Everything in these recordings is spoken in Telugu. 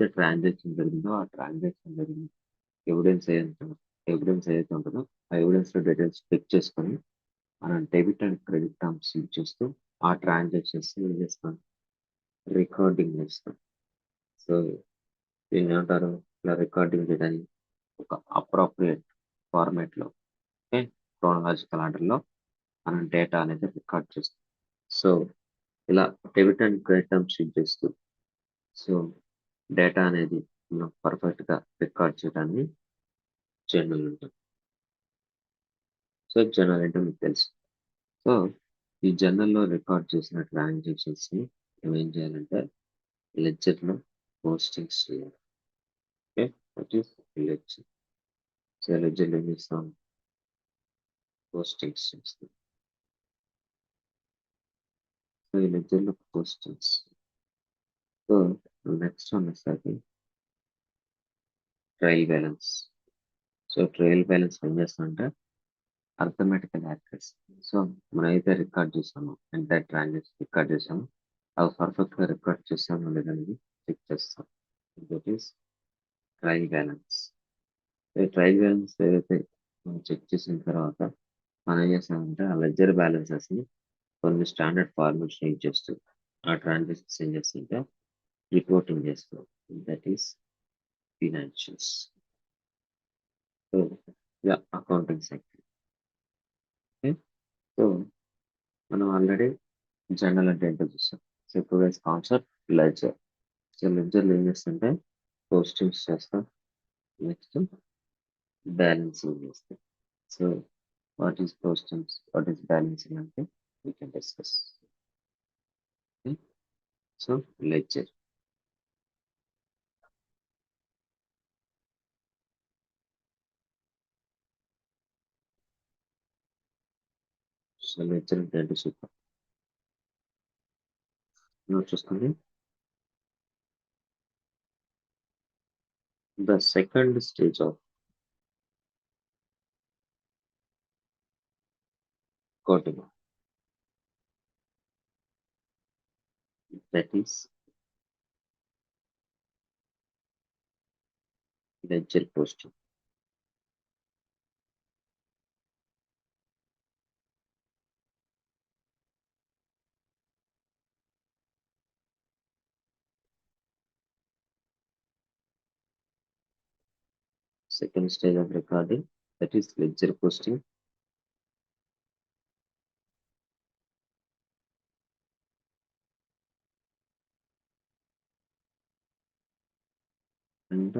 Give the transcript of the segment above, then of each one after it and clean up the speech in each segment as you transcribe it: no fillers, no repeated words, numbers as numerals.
ఎప్పుడైతే ట్రాన్సాక్షన్ జరిగిందో ఆ ట్రాన్సాక్షన్ జరిగింది ఎవిడెన్స్ ఏదైతే ఎవిడెన్స్ ఏదైతే ఉంటుందో ఆ ఎవిడెన్స్ లో డీటెయిల్స్ చెక్ చేసుకొని మనం debit and credit terms use చేస్తూ ఆ ట్రాన్సాక్షన్స్ ఏం చేస్తాం రికార్డింగ్ చేస్తాం. సో దీన్ని ఏమంటారు ఇలా రికార్డింగ్ చేయడానికి ఒక అప్రోప్రియేట్ ఫార్మాట్ లో ఓకే క్రోనలాజికల్ ఆర్డర్ లో మనం డేటా అనేది రికార్డ్ చేస్తాం. సో ఇలా debit and credit terms use చేస్తూ సో డేటా అనేది మనం పర్ఫెక్ట్ గా రికార్డ్ చేయడాన్ని జర్నల్ ఉంటుంది. సో జర్నల్ అంటే మీకు తెలుసు. సో ఈ జర్నల్లో రికార్డ్ చేసిన ట్రాన్సాక్షన్స్ ని మనం ఏం చేయాలంటే లెడ్జర్ లో పోస్టింగ్స్ చేయాలి. Okay that is ledger. So ledger ఏం చేస్తాం పోస్టింగ్స్ చేస్తాం. సో ఈ లెడ్జర్ లో పోస్టింగ్స్. సో నెక్స్ట్ వన్ వచ్చేసరికి trial balance. So trial balance ఏం చేస్తామంటే అర్థమెటికల్ యాక్యురసీ. సో మనం అయితే రికార్డ్ చేసామో ఎంటైర్ ట్రాన్సాక్షన్ రికార్డ్ చేసామో అవి పర్ఫెక్ట్ గా రికార్డ్ చేసామో లేదనేది చెక్ చేస్తాం. That is trial balance. ఈ ట్రయల్ బ్యాలెన్స్ ఏదైతే మనం చెక్ చేసిన తర్వాత మనం ఏం చేస్తామంటే ఆ లెడ్జర్ బ్యాలెన్సెస్ ని కొన్ని స్టాండర్డ్ ఫార్మాట్స్ యూజ్ చేస్తూ ఆ ట్రాన్సాక్షన్స్ ఏం చేస్తుంటే రిపోర్టింగ్ చేస్తాం. That is financials. So accounting sector. Okay so మనం ఆల్రెడీ జర్నల్ అంటే ఏంటో చూసాం. సో ఇప్పుడు కాన్సెప్ట్ లెడ్జర్. సో లెడ్జర్లో ఏం చేస్తుంటే పోస్టింగ్స్ చేస్తాం. నెక్స్ట్ బ్యాలెన్సింగ్ చేస్తాం. So what is postings what is balancing అంటే we can discuss. So ledger. So ledger అంటే ఏంటో చూద్దాం. నోట్ చూసుకోండి. The second stage of coating that is ledger posting. Second stage of recording, that is ledger posting. And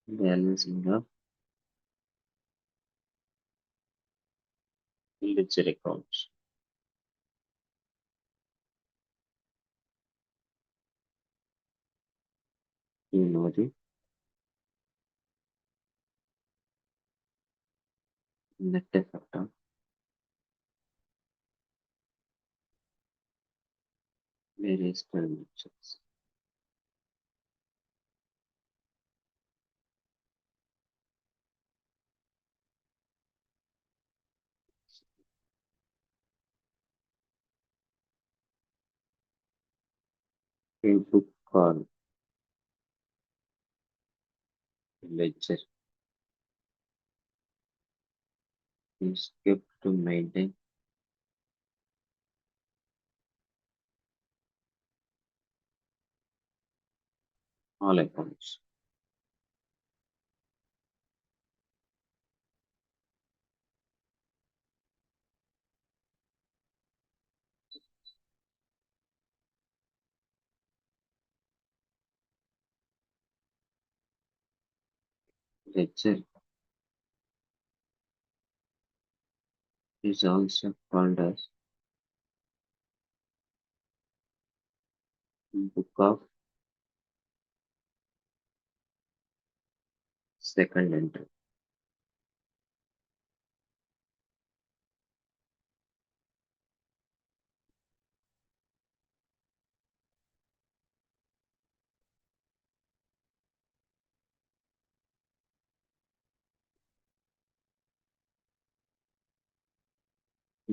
balancing of ledger accounts. You know the net effect of various transactions. A book called ledger is kept to maintain all accounts. Ledger is also called as book of second entry.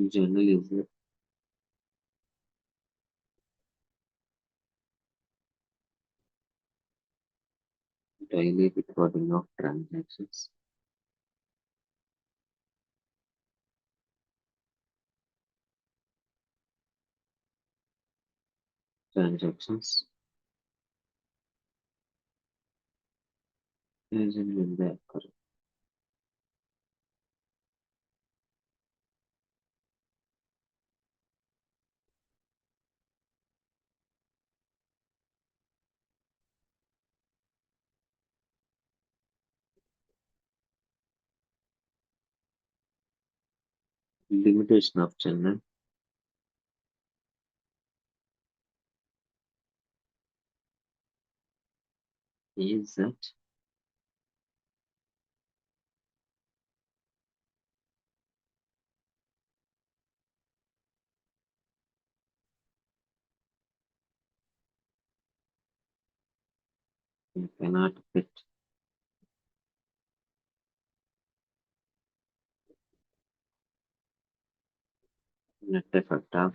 Journal is a daily recording of transactions as and when they occur. Limitation of journal is that you cannot fit net effect of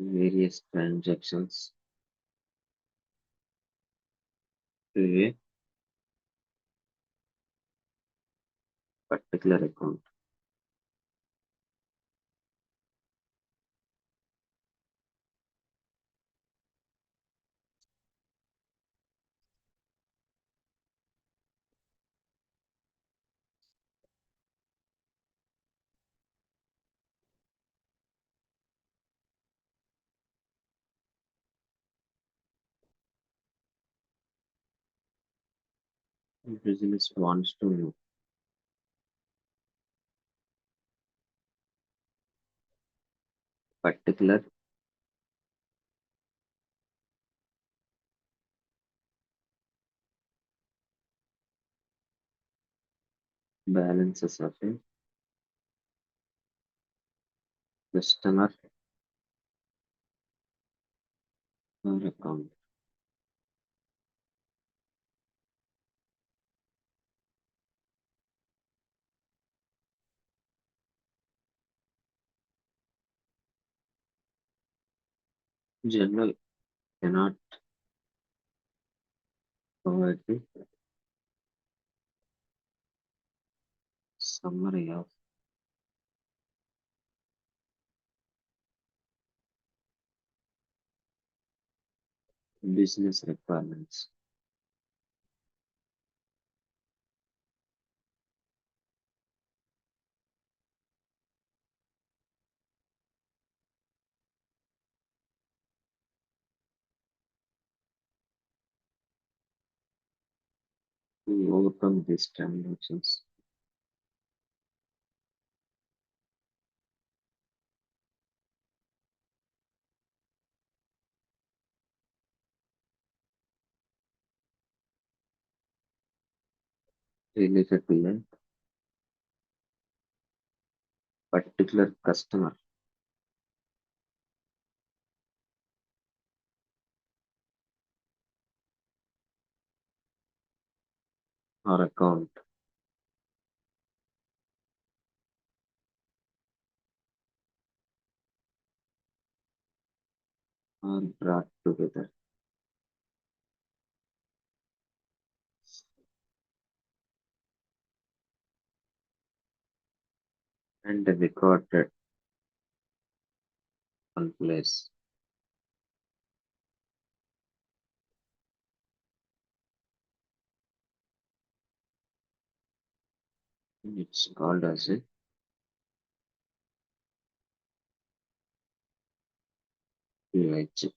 various transactions to a particular account. Business wants to know particular balances of a customer or account. Journal cannot provide the summary of business requirements. To overcome these transactions, related to a particular customer or account are brought together and recorded on place. It's called as a QH.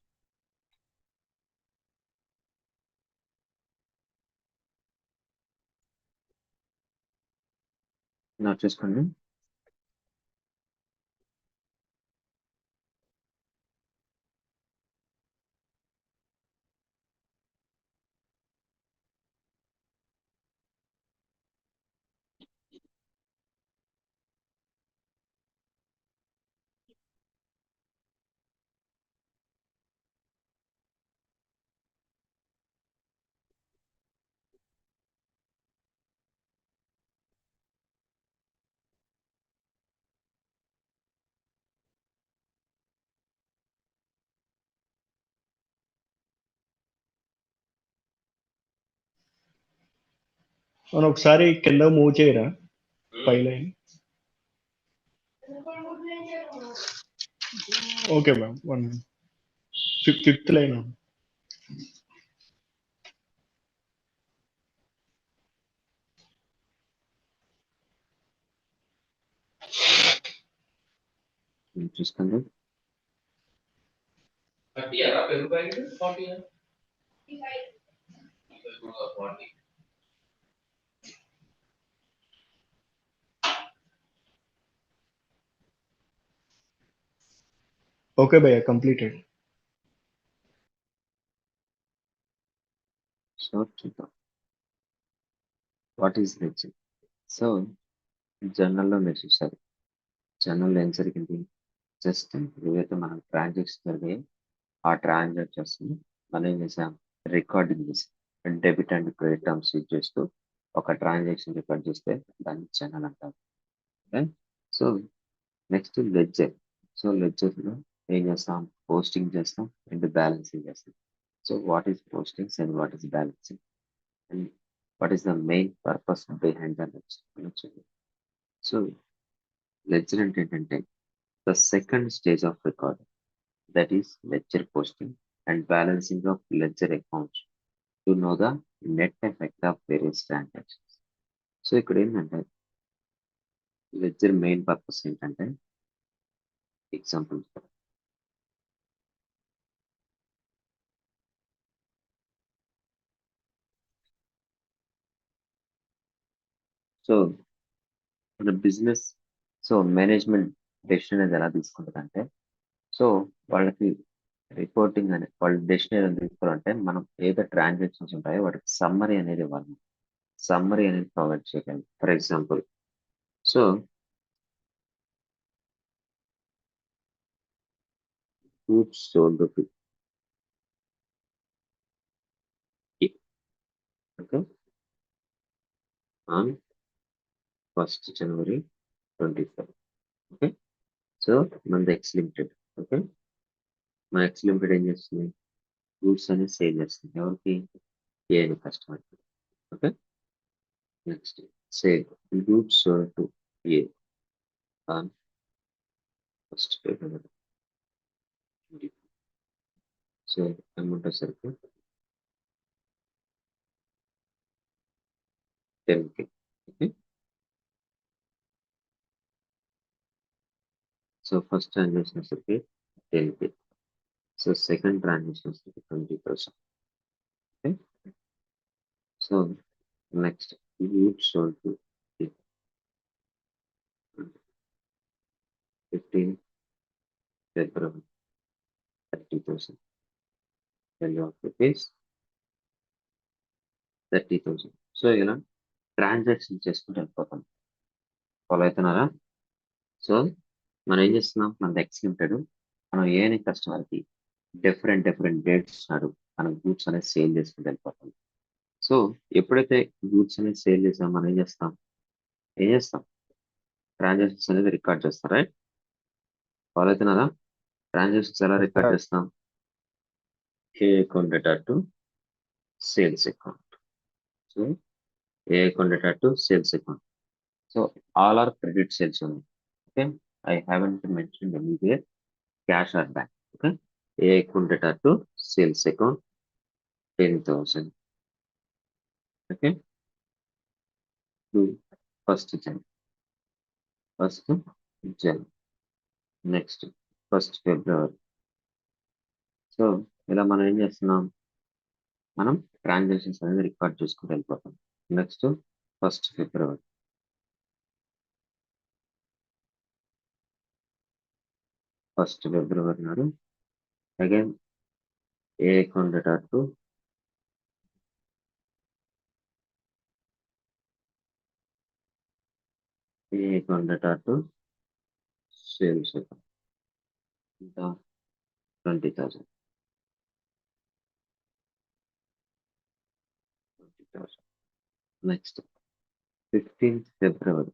Not just coming. మనం ఒకసారి కింద మూవ్ చేయరా పై line. Okay ma'am, one fifth line. చూసుకోండి. ఓకే భయ్య, కంప్లీటెడ్. సో చూద్దాం వాట్ ఈస్ లెడ్జర్. సో జర్నల్లో మీరు చూసారు, జర్నల్లో ఏం జరిగింది, జస్ట్ ఏవైతే మనం ట్రాన్సాక్షన్ జరిగాయి ఆ ట్రాన్సాక్షన్స్ మనం ఏం చేసాం, రికార్డింగ్ చేసాం. Debit and credit terms use చేస్తూ ఒక ట్రాన్సాక్షన్ రికార్డ్ చేస్తే దాన్ని ఛానల్ అంటారు. So next ledger. సో లెడ్జర్లో ఏం చేస్తాం, పోస్టింగ్ చేస్తాం అండ్ బ్యాలెన్సింగ్ చేస్తాం. So what is postings and what is balancing and what is the main purpose behind the ledger. So ledger అంటే ఏంటంటే the second stage of record, that is ledger posting and balancing of ledger accounts to know the net effect of various transactions. So ఇక్కడ ఏంటంటే లెడ్జర్ మెయిన్ పర్పస్ ఏంటంటే, ఎగ్జాంపుల్ సో మన బిజినెస్, సో మేనేజ్మెంట్ డెసిషన్ అనేది ఎలా తీసుకుంటుందంటే, సో వాళ్ళకి రిపోర్టింగ్ అనే వాళ్ళు డెసిషన్ ఏదైనా తీసుకోవాలంటే మనం ఏదో ట్రాన్సాక్షన్స్ ఉంటాయో వాటికి సమ్మరీ అనేది ఇవ్వాలి, సమ్మరీ అనేది ప్రొవైడ్ చేయగలం. For example, so goods sold to okay on 1st January 24. Okay, so మనది ఎక్స్ లిమిటెడ్. ఓకే, మన ఎక్స్ లిమిటెడ్ ఏం చేస్తుంది, గూడ్స్ అనేది సేల్ చేస్తుంది ఎవరికి, ఏ అని customer. Okay, next sale goods sold to A on 1st February. So amount వచ్చేసరికి 10K. Okay, so first transaction వచ్చేసరికి 10K. సో సెకండ్ ట్రాన్సాక్షన్ వచ్చేసరికి 20,000. Okay, so next goods sold to 15 February, 30,000. Value of rupees 30,000. So ఇలా ట్రాన్సాక్షన్ చేసుకుంటూ వెళ్ళిపోతాం. ఫాలో అవుతున్నారా? సో మనం ఏం చేస్తున్నాం, మన ఎక్స్ లిమిటెడ్ మనం ఏని కస్టమర్కి డిఫరెంట్ డిఫరెంట్ డేట్స్ నాడు మనం గూడ్స్ అనేది సేల్ చేసుకుంటూ వెళ్ళిపోతాం. సో ఎప్పుడైతే గూడ్స్ అనేది సేల్ చేసాం మనం ఏం చేస్తాం ట్రాన్సాక్షన్స్ అనేది రికార్డ్ చేస్తాం. రైట్, ఫాలో అవుతున్నారా? ట్రాన్సాక్షన్స్ ఎలా రికార్డ్ చేస్తాం, A account data to sales account. So A account data to sales account. So all are credit sales ఉంది. Okay, I haven't mention anywhere cash or bank. Okay, A account data to sales account 10,000. Okay, to first Jan next 1st February. So ఇలా మనం ఏం చేస్తున్నాం, మనం ట్రాన్సాక్షన్స్ అనేది రికార్డ్ చేసుకుంటూ వెళ్ళిపోతాం. Next 1st February. 1st February నాడు again A account data to sales account ఇంకా 20,000. నెక్స్ట్ 15th February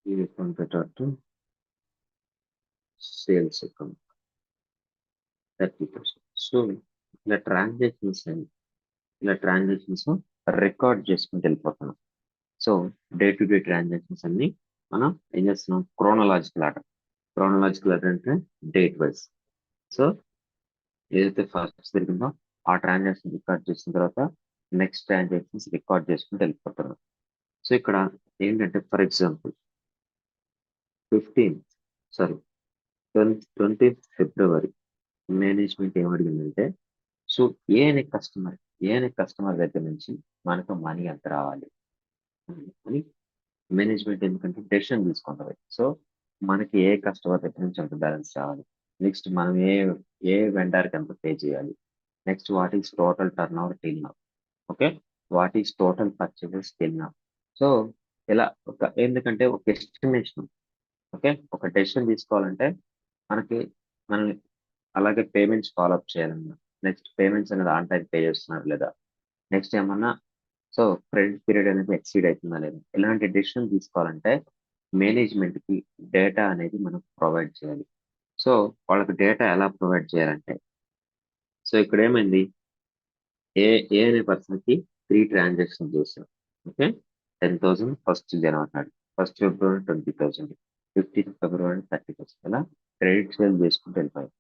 ఈ account data to sales account 30,000. So ఇలా ట్రాన్సాక్షన్స్ ఇలా ట్రాన్సాక్షన్స్ రికార్డ్ చేసుకుంటూ వెళ్ళిపోతున్నాం. So day to day transactions అన్ని మనం ఏం చేస్తున్నాం, క్రోనలాజికల్ ఆర్డర్ అంటే డేట్ వైజ్. సో ఏదైతే ఫస్ట్ జరిగిందో ఆ ట్రాన్సాక్షన్ రికార్డ్ చేసిన తర్వాత నెక్స్ట్ ట్రాన్సాక్షన్స్ రికార్డ్ చేసుకుంటూ వెళ్ళిపోతున్నాం. సో ఇక్కడ ఏంటంటే for example 15 sorry 20th February management ఏమడిగిందంటే, సో ఏ అనే కస్టమర్ దగ్గర నుంచి మనకు మనీ ఎంత రావాలి అని మేనేజ్మెంట్ ఎందుకంటే డెసిషన్ తీసుకుంటుంది. సో మనకి ఏ కస్టమర్ దగ్గర నుంచి ఎంత బ్యాలెన్స్ రావాలి, నెక్స్ట్ మనం ఏ వెండర్కి ఎంత పే చేయాలి, next what is total turn over till now, okay, what is total purchases till now. So ఇలా ఎందుకంటే ఒక ఎస్టిమేషన్, ఓకే, ఒక డెసిషన్ తీసుకోవాలంటే మనకి మనం అలాగే పేమెంట్స్ ఫాలో అప్ చేయాలన్నా, నెక్స్ట్ పేమెంట్స్ అనేది ఆన్ టైం పే చేస్తున్నారు లేదా, నెక్స్ట్ ఏమన్నా సో క్రెడిట్ పీరియడ్ అనేది ఎక్సీడ్ అవుతుందా లేదా, ఇలాంటి డెసిషన్ తీసుకోవాలంటే మేనేజ్మెంట్ కి డేటా అనేది మనం ప్రొవైడ్ చేయాలి. సో వాళ్ళకి డేటా ఎలా ప్రొవైడ్ చేయాలంటే, సో ఇక్కడ ఏమైంది, ఏ ఏ అనే పర్సన్ కి 3 ట్రాన్సాక్షన్ చేశాం, ఓకే, 10,000 ఫస్ట్ జనవరి నాడు, ఫస్ట్ ఫిబ్రవరి 20,000, 15th ఫిబ్రవరి 30,000, ఇలా క్రెడిట్ సేల్ చేసుకుంటూ వెళ్ళిపోయాం.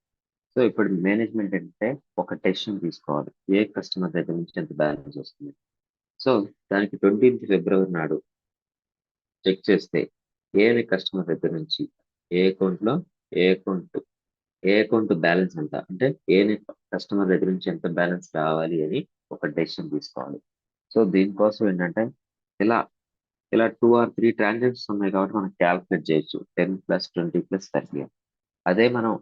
సో ఇప్పుడు మేనేజ్మెంట్ అంటే ఒక డెసిషన్ తీసుకోవాలి, ఏ కస్టమర్ దగ్గర నుంచి ఎంత బ్యాలెన్స్ వస్తుంది. సో దానికి 20th ఫిబ్రవరి నాడు చెక్ చేస్తే ఏ కస్టమర్ దగ్గర నుంచి ఏ అకౌంట్ లో ఏ అకౌంట్ ఏ అకౌంట్ బ్యాలెన్స్ ఎంత అంటే ఏ కస్టమర్ దగ్గర నుంచి ఎంత బ్యాలెన్స్ రావాలి అని ఒక డెసిషన్ తీసుకోవాలి. సో దీనికోసం ఏంటంటే ఇలా ఇలా 2 or 3 ట్రాన్సాక్షన్స్ ఉన్నాయి కాబట్టి మనం క్యాల్కులేట్ చేయొచ్చు 10 + 20 + 30. అదే మనం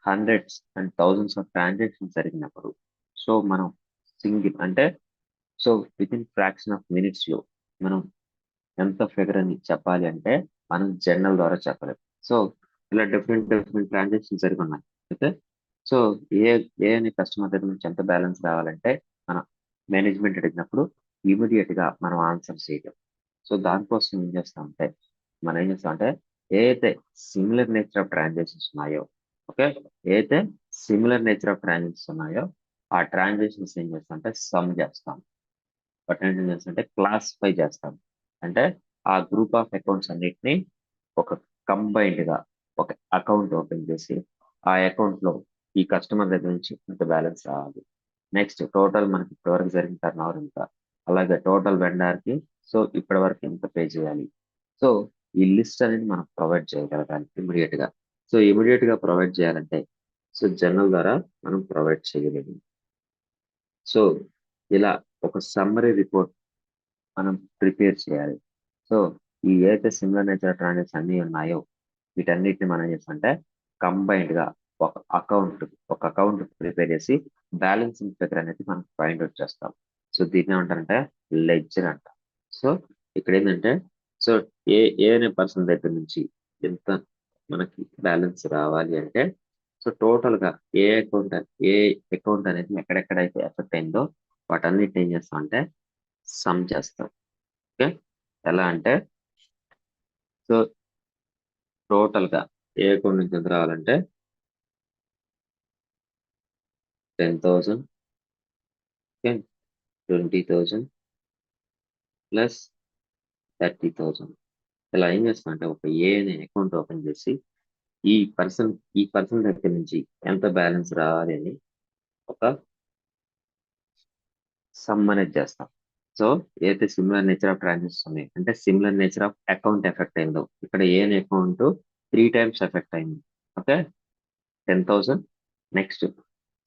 hundreds and thousands of transactions జరిగినప్పుడు సో మనం సింగిల్ అంటే so with in fraction of minutes లో మనం ఎంత ఫిగర్ అని చెప్పాలి అంటే మనం జర్నల్ ద్వారా చెప్పలేము. సో ఇలా డిఫరెంట్ ట్రాన్సాక్షన్స్ జరిగి ఉన్నాయి అయితే సో ఏ ఏ అనే కస్టమర్ దగ్గర నుంచి ఎంత బ్యాలెన్స్ రావాలంటే మనం మేనేజ్మెంట్ అడిగినప్పుడు ఇమీడియట్ గా మనం ఆన్సర్ చేయలేం. సో దానికోసం మనం ఏం చేస్తామంటే ఏదైతే సిమిలర్ నేచర్ ఆఫ్ ట్రాన్సాక్షన్స్ ఉన్నాయో, ఓకే, ఏదైతే సిమిలర్ నేచర్ ఆఫ్ ట్రాన్సాక్షన్స్ ఉన్నాయో ఆ ట్రాన్సాక్షన్స్ ఏం చేస్తామంటే సమ్ చేస్తాం, బట్ ఏం చేస్తామంటే క్లాసిఫై చేస్తాం. అంటే ఆ గ్రూప్ ఆఫ్ అకౌంట్స్ అన్నిటిని ఒక కంబైన్డ్ గా ఒక అకౌంట్ ఓపెన్ చేసి ఆ అకౌంట్ లో ఈ కస్టమర్ దగ్గర నుంచి ఇంత బ్యాలెన్స్ రావాలి, నెక్స్ట్ టోటల్ మనకి ఇప్పటివరకు జరిగిన టర్న్ ఓవర్ ఎంత, అలాగే టోటల్ వెండర్ కి సో ఇప్పటి వరకు ఎంత పే చేయాలి. సో ఈ లిస్ట్ అనేది మనం ప్రొవైడ్ చేయగలగాలి ఇమీడియట్ గా. సో ఇమీడియట్ గా ప్రొవైడ్ చేయాలంటే సో జర్నల్ ద్వారా మనం ప్రొవైడ్ చేయగలిగి. సో ఇలా ఒక సమ్మరీ రిపోర్ట్ మనం ప్రిపేర్ చేయాలి. సో ఈ ఏదైతే సిమిలర్ నేచర్ ట్రాన్సాక్షన్ అన్ని ఉన్నాయో వీటన్నిటిని మనం చేస్తుంటే కంబైన్డ్ గా ఒక అకౌంట్ ప్రిపేర్ చేసి బ్యాలెన్సింగ్ ఫిగర్ అనేది మనం ఫైండ్ అవుట్ చేస్తాం. సో దీన్ని ఏమంటారంటే లెడ్జర్ అంట. సో ఇక్కడ ఏంటంటే సో ఏ ఏ అనే పర్సన్ దగ్గర నుంచి ఎంత మనకి బ్యాలెన్స్ రావాలి అంటే సో టోటల్ గా ఏ అకౌంట్ అనేది ఎక్కడెక్కడైతే ఎఫెక్ట్ అయిందో వాటన్నిటిని ఏం చేస్తాం అంటే సమ్ చేస్తాం. ఓకే, ఎలా అంటే సో టోటల్ గా ఏ అకౌంట్ నుంచి ఎంత రావాలంటే 10,000, ఓకే, 20,000 ప్లస్ 30,000. ఇలా ఏం చేస్తాం అంటే ఒక ఏ అనే అకౌంట్ ఓపెన్ చేసి ఈ పర్సన్ దగ్గర నుంచి ఎంత బ్యాలెన్స్ రావాలి అని ఒక సమ్ అనేది చేస్తాం. సో ఏదైతే సిమిలర్ నేచర్ ఆఫ్ ట్రాన్సాక్షన్ ఉన్నాయి అంటే similar nature of account effect అయిందో ఇక్కడ ఏ అనే అకౌంట్ 3 times ఎఫెక్ట్ అయింది, okay, 10,000, next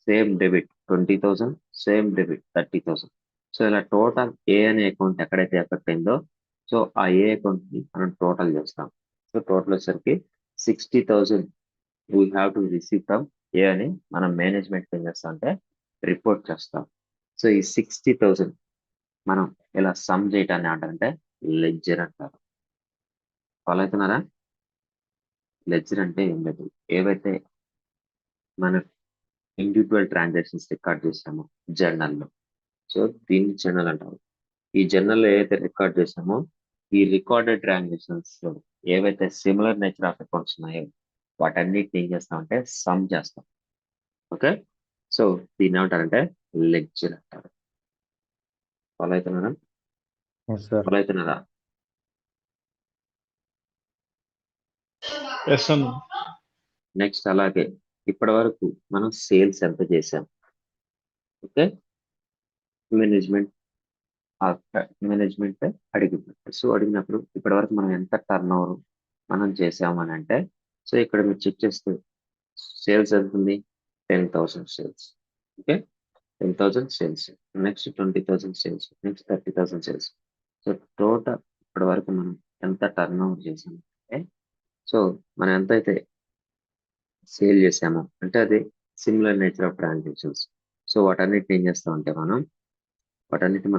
same debit 20,000, same debit 30,000. So ఇలా టోటల్ ఏ అనే అకౌంట్ ఎక్కడైతే ఎఫెక్ట్ అయిందో సో ఆ ఏ అకౌంట్ ని మనం టోటల్ చేస్తాం. సో టోటల్ వచ్చేసరికి 60,000 we have to receive from A అని మనం మేనేజ్మెంట్ ఏం చేస్తాం అంటే రిపోర్ట్ చేస్తాం. సో ఈ 60,000 మనం ఇలా సమ్ చేయటాన్ని అంటారంటే లెడ్జర్ అంటారు. ఫాలో అవుతున్నారా? లెడ్జర్ అంటే ఏం లేదు, ఏవైతే మన ఇండివిజువల్ ట్రాన్సాక్షన్స్ రికార్డ్ చేసామో జర్నల్లో సో దీన్ని జర్నల్ అంటారు. ఈ జర్నల్లో ఏవైతే రికార్డ్ చేసామో ఈ రికార్డెడ్ ట్రాన్సాక్షన్స్ ఏవైతే సిమిలర్ నేచర్ ఆఫ్ అకౌంట్స్ ఉన్నాయో వాటన్నిటిని ఏం చేస్తామంటే సమ్ చేస్తాం. ఓకే, సో దీన్ని ఏమంటారంటే లెడ్జర్ అంటారు. ఫాలో అవుతున్నారా? సార్ ఫాలో అవుతున్నారా? ఎస్ అన్న. నెక్స్ట్ అలాగే ఇప్పటి వరకు మనం సేల్స్ ఎంత చేసాం? ఓకే, మేనేజ్మెంట్ మేనేజ్మెంట్ అడిగింది. సో అడిగినప్పుడు ఇప్పటి వరకు మనం ఎంత టర్న్ ఓవర్ మనం చేసామని అంటే, సో ఇక్కడ మీరు చెక్ చేస్తే సేల్స్ ఎంత ఉంది? 10,000 sales. Okay, 10,000 sales, next 20,000 sales, next 30,000 sales. So total ఇప్పటి వరకు మనం ఎంత టర్న్ ఓవర్ చేసాం అంటే, సో మనం ఎంత అయితే సేల్ చేసామో అంటే అది similar nature of transactions. So వాటన్నిటిని ఏం చేస్తామంటే మనం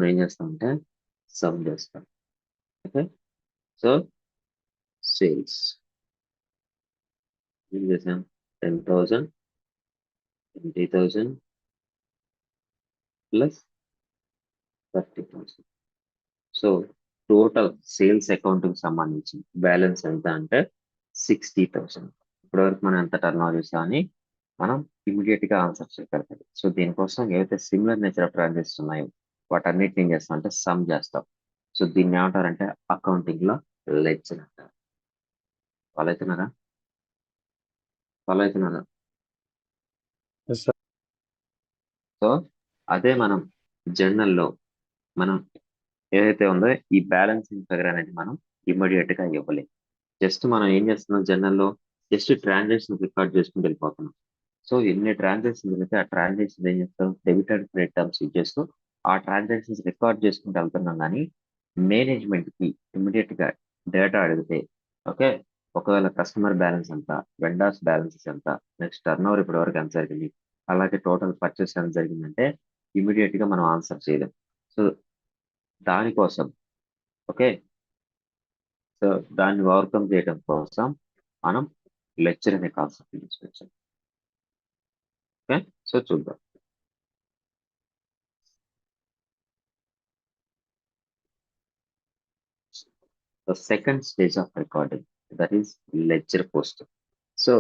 ఏం చేస్తామంటే సమ్ చేస్తాం. ఓకే, సో సేల్స్ ఏం చేసాం? 10,000, 20,000 plus 30,000. So total sales account కి సంబంధించి బ్యాలెన్స్ ఎంత అంటే 60,000. ఇప్పటివరకు మనం ఎంత టర్న్ ఓవర్ చేసామని మనం ఇమీడియట్ గా ఆన్సర్ చేయగలుగుతాం. సో దీనికోసం ఏవైతే సిమిలర్ నేచర్ ఆఫ్ ట్రాన్సాక్షన్స్ ఉన్నాయో వాటన్నిటిని ఏం చేస్తాం అంటే సమ్ చేస్తాం. సో దీన్ని ఏమంటారంటే అకౌంటింగ్ లో లెడ్జర్ అంటారు. ఫాలో అవుతున్నారా? ఫాలో అవుతున్నారా? Yes sir. సో అదే మనం జర్నల్లో మనం ఏదైతే ఉందో ఈ బ్యాలెన్సింగ్ ఫిగర్ అనేది మనం ఇమ్మీడియట్ గా ఇవ్వలేం. జస్ట్ మనం ఏం చేస్తున్నాం జర్నల్లో జస్ట్ ట్రాన్సాక్షన్ రికార్డ్ చేసుకుంటూ వెళ్ళిపోతున్నాం. సో ఎన్ని ట్రాన్సాక్షన్ జరిగితే ఆ ట్రాన్సాక్షన్ ఏం చేస్తాం? డెబిట్ అండ్ క్రెడిట్ టర్మ్స్ ఇచ్చేస్తూ ఆ ట్రాన్సాక్షన్స్ రికార్డ్ చేసుకుంటూ వెళ్తున్నాం. కానీ మేనేజ్మెంట్ కి ఇమ్మీడియట్ గా డేటా అడిగితే, ఓకే, ఒకవేళ కస్టమర్ బ్యాలెన్స్ ఎంత, వెండర్స్ బ్యాలెన్సెస్ ఎంత, నెక్స్ట్ టర్న్ ఓవర్ ఇప్పటి వరకు ఎంత జరిగింది, అలాగే టోటల్ పర్చేస్ ఎంత జరిగిందంటే ఇమీడియట్ గా మనం ఆన్సర్ చేయలేం. సో దానికోసం, ఓకే, సో దాన్ని ఓవర్కమ్ చేయడం కోసం మనం లెక్చర్ అనే కాన్సెప్ట్ తీసుకొచ్చాం. ఓకే, సో చూద్దాం. The second stage of recording, that is lecture post. So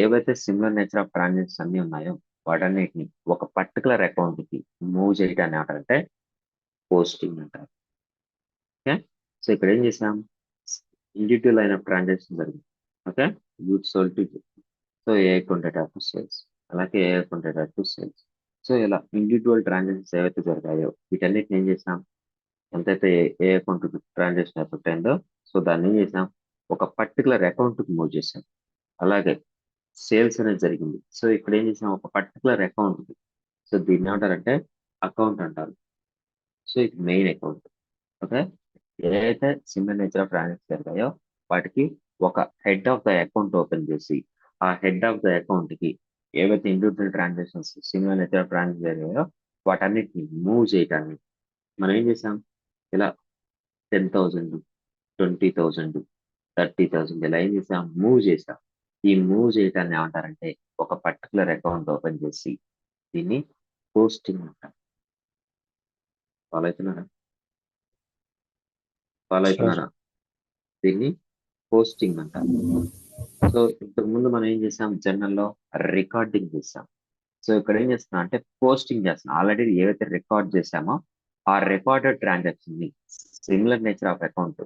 ఏవైతే సిమిలర్ నేచర్ ఆఫ్ ట్రాన్సాక్షన్స్ అన్ని ఉన్నాయో వాటన్నిటిని ఒక పర్టికులర్ అకౌంట్ కి మూవ్ చేయటాన్ని ఏమంటారంటే పోస్టింగ్ అంటారు. ఓకే, సో ఇక్కడ ఏం చేసాం? ఇండివిజువల్ అయిన ట్రాన్సాక్షన్ జరిగింది. Okay, youth sole to, so A account to sales, అలాగే A account to sales. So ఇలా ఇండివిజువల్ ట్రాన్సాక్షన్స్ ఏవైతే జరిగాయో వీటన్నిటిని ఏం చేసాం? ఎంతైతే ఏ అకౌంట్ ట్రాన్సాక్షన్ ఎఫెక్ట్ అయిందో సో దాన్ని ఏం చేసాం? ఒక పర్టికులర్ అకౌంట్ కి మూవ్ చేసాం. అలాగే సేల్స్ అనేది జరిగింది. సో ఇక్కడ ఏం చేసాం? ఒక పర్టికులర్ అకౌంట్ కి, సో దీన్ని ఏమంటారంటే అకౌంట్ అంటారు. సో ఇది మెయిన్ అకౌంట్. ఓకే, ఏదైతే సిమిలర్ నేచర్ ఆఫ్ ట్రాన్సాక్షన్ జరిగాయో వాటికి ఒక head of the account open చేసి ఆ హెడ్ ఆఫ్ ద అకౌంట్ కి ఏవైతే individual transactions similar nature of transaction జరిగాయో వాటన్నిటిని మూవ్ చేయటాన్ని మనం ఏం చేసాం? ఇలా 10,000, 20,000, 30,000 ఇలా ఏం చేసాం? మూవ్ చేసాం. ఈ మూవ్ చేయటాన్ని ఏమంటారంటే ఒక పర్టికులర్ అకౌంట్ ఓపెన్ చేసి దీన్ని పోస్టింగ్ అంటారు. ఫాలో అవుతున్నారా? ఫాలో సార్ అవుతున్నారా? దీన్ని పోస్టింగ్ అంటారు. సో ఇంతకు ముందు మనం ఏం చేసాం? జర్నల్లో రికార్డింగ్ చేసాం. సో ఇక్కడ ఏం చేస్తున్నాం అంటే పోస్టింగ్ చేస్తున్నాం. ఆల్రెడీ ఏవైతే రికార్డ్ చేసామో ఆ రికార్డెడ్ ట్రాన్సాక్షన్ ని similar nature of account,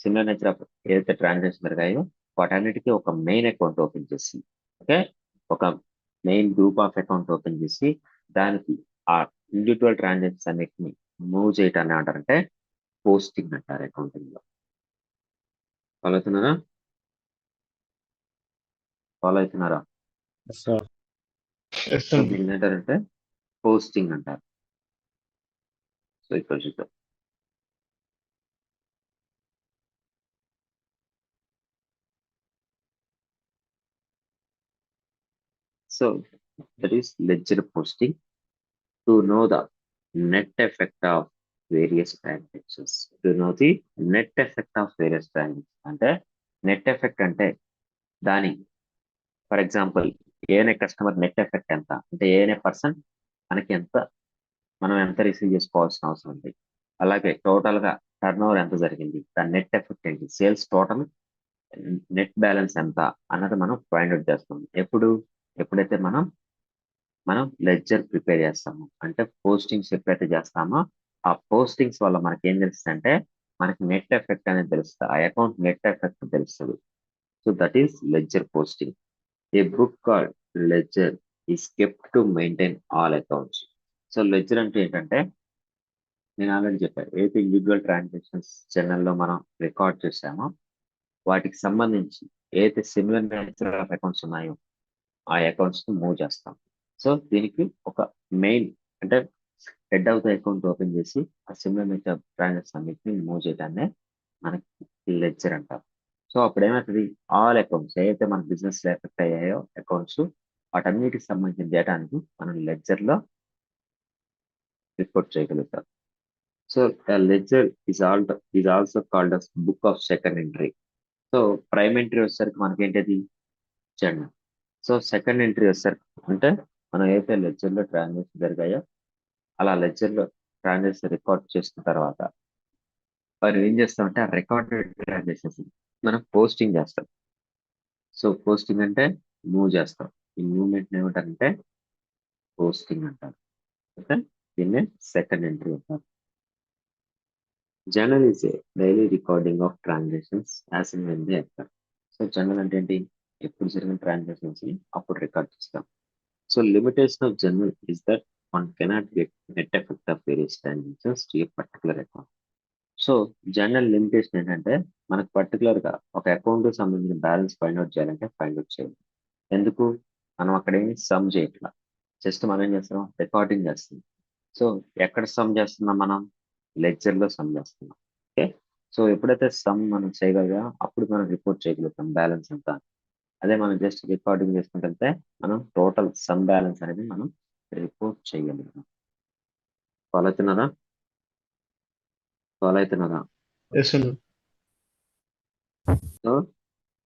similar nature of ఏదైతే ట్రాన్సాక్షన్ జరిగాయో వాటన్నిటికీ ఒక మెయిన్ అకౌంట్ ఓపెన్ చేసి, ఓకే, ఒక main group of account open చేసి దానికి ఆ ఇండివిజువల్ ట్రాన్సాక్షన్స్ అన్నిటిని మూవ్ చేయటాన్ని అంటారంటే పోస్టింగ్ అంటారు అకౌంటింగ్ లో. ఫాలో అవుతున్నారా? ఫాలో అవుతున్నారా? Yes sir. ఎస్ సో అండి. దీన్ని ఏంటారంటే పోస్టింగ్ అంటారు. సో ఇక్కడ చూద్దాం. So that is ledger posting to know the net effect of various transactions. To know the net effect of various transactions అంటే నెట్ ఎఫెక్ట్ అంటే దాని, for example ANA customer net effect ఎంత అంటే ఏఎన్ఏ పర్సన్ మనకి ఎంత, మనం ఎంత రిసీవ్ చేసుకోవాల్సిన అవసరం ఉంది, అలాగే టోటల్ గా టర్న్ ఓవర్ ఎంత జరిగింది, దాని నెట్ ఎఫెక్ట్ ఏంటి, సేల్స్ టోటల్ నెట్ బ్యాలెన్స్ ఎంత అన్నది మనం ఫైండ్ అవుట్ చేస్తాం. ఎప్పుడైతే మనం లెడ్జర్ ప్రిపేర్ చేస్తాము అంటే పోస్టింగ్స్ ఎప్పుడైతే చేస్తామో ఆ పోస్టింగ్స్ వల్ల మనకి ఏం తెలుస్తుంది అంటే మనకి నెట్ ఎఫెక్ట్ అనేది తెలుస్తుంది, ఆ అకౌంట్ నెట్ ఎఫెక్ట్ తెలుస్తుంది. So that is ledger posting. A book called ledger is kept to maintain all accounts. So ledger అంటే ఏంటంటే నేను ఆల్రెడీ చెప్పాను, ఏదైతే ఇండివిజువల్ ట్రాన్సాక్షన్స్ జర్నల్లో మనం రికార్డ్ చేసామో వాటికి సంబంధించి ఏదైతే సిమిలర్ నేచర్ ఆఫ్ అకౌంట్స్ ఉన్నాయో ఆ అకౌంట్స్ ని మూవ్ చేస్తాం. సో దీనికి ఒక మెయిన్ అంటే head of the account open చేసి ఆ సిమిలర్ నేచర్ ట్రాన్సాక్షన్ అన్నింటినీ మూవ్ చేయడాన్ని మనకి లెడ్జర్ అంటారు. సో అప్పుడు ఏమవుతుంది, ఆల్ అకౌంట్స్ ఏదైతే మన బిజినెస్ లో ఎఫెక్ట్ అయ్యాయో అకౌంట్స్ వాటన్నిటికి సంబంధించిన డేటాని మనం లెడ్జర్ లో రిపోర్ట్ చేయగలుగుతాం. So ledger is also called as book of second entry. So prime entry వచ్చేసరికి మనకేంటది జర్నల్. సో సెకండ్ ఎంట్రీ వచ్చేసరికి అంటే మనం ఏదైతే లెడ్జర్ లో ట్రాన్సాక్షన్ జరిగాయో అలా లెడ్జర్ లో ట్రాన్సాక్షన్ రికార్డ్ చేసిన తర్వాత మరి ఏం చేస్తామంటే ఆ రికార్డెడ్ ట్రాన్సాక్షన్స్ మనం పోస్టింగ్ చేస్తాం. సో పోస్టింగ్ అంటే మూవ్ చేస్తాం. ఈ మూవ్మెంట్ ఏమంటారంటే పోస్టింగ్ అంటారు. ఓకే, దీన్నే సెకండ్ ఎంట్రీ అంటారు. Journal is a daily recording of transactions as in when they occur. So journal అంటే ఏంటి, ఎప్పుడు జరిగిన ట్రాన్సాక్షన్స్ ని అప్పుడు రికార్డ్ చేస్తాం. So limitation of journal is that one cannot get net effect of various transactions to a particular account. So general limitation ఏంటంటే మనకు పర్టికులర్ గా ఒక అకౌంట్ కి సంబంధించిన బ్యాలెన్స్ ఫైండ్ అవుట్ చేయాలంటే ఫైండ్ అవుట్ చేయాలి. ఎందుకు, మనం అక్కడ ఏమి సమ్ చేయట్లా, జస్ట్ మనం ఏం చేస్తున్నాం రికార్డింగ్ చేస్తున్నాం. సో ఎక్కడ సమ్ చేస్తున్నాం, మనం లెక్చర్ లో సమ్ చేస్తున్నాం. ఓకే, సో ఎప్పుడైతే సమ్ మనం చేయగలిగా అప్పుడు మనం రిపోర్ట్ చేయగలుగుతాం బ్యాలెన్స్ అంతా. అదే మనం జస్ట్ రికార్డింగ్ చేసుకుంటే మనం టోటల్ సమ్ బ్యాలెన్స్ అనేది మనం రిపోర్ట్ చేయగలుగుతాం. ఫాలో అవుతున్నారా? ఫాలో అవుతున్నారా? ఎస్ అన్న. సో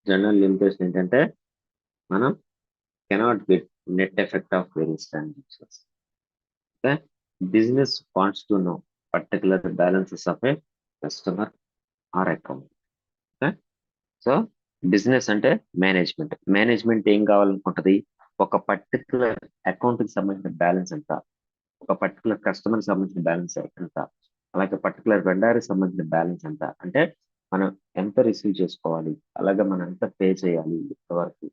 జనరల్ లిమిటేషన్ ఏంటంటే మనం cannot get net effect of various transactions. Okay, business wants to know particular balances of A customer or account. Okay, so business అంటే మేనేజ్మెంట్. మేనేజ్మెంట్ ఏం కావాలనుకుంటది, ఒక పర్టికులర్ అకౌంట్ కి సంబంధించిన బ్యాలెన్స్ ఎంత, ఒక పర్టికులర్ కస్టమర్ కి సంబంధించిన బ్యాలెన్స్ ఎంత, అలాగే పర్టికులర్ వెండర్ కి సంబంధించిన బ్యాలెన్స్ ఎంత, అంటే మనం ఎంత రిసీవ్ చేసుకోవాలి, అలాగే మనం ఎంత పే చేయాలి ఇంతవరకు,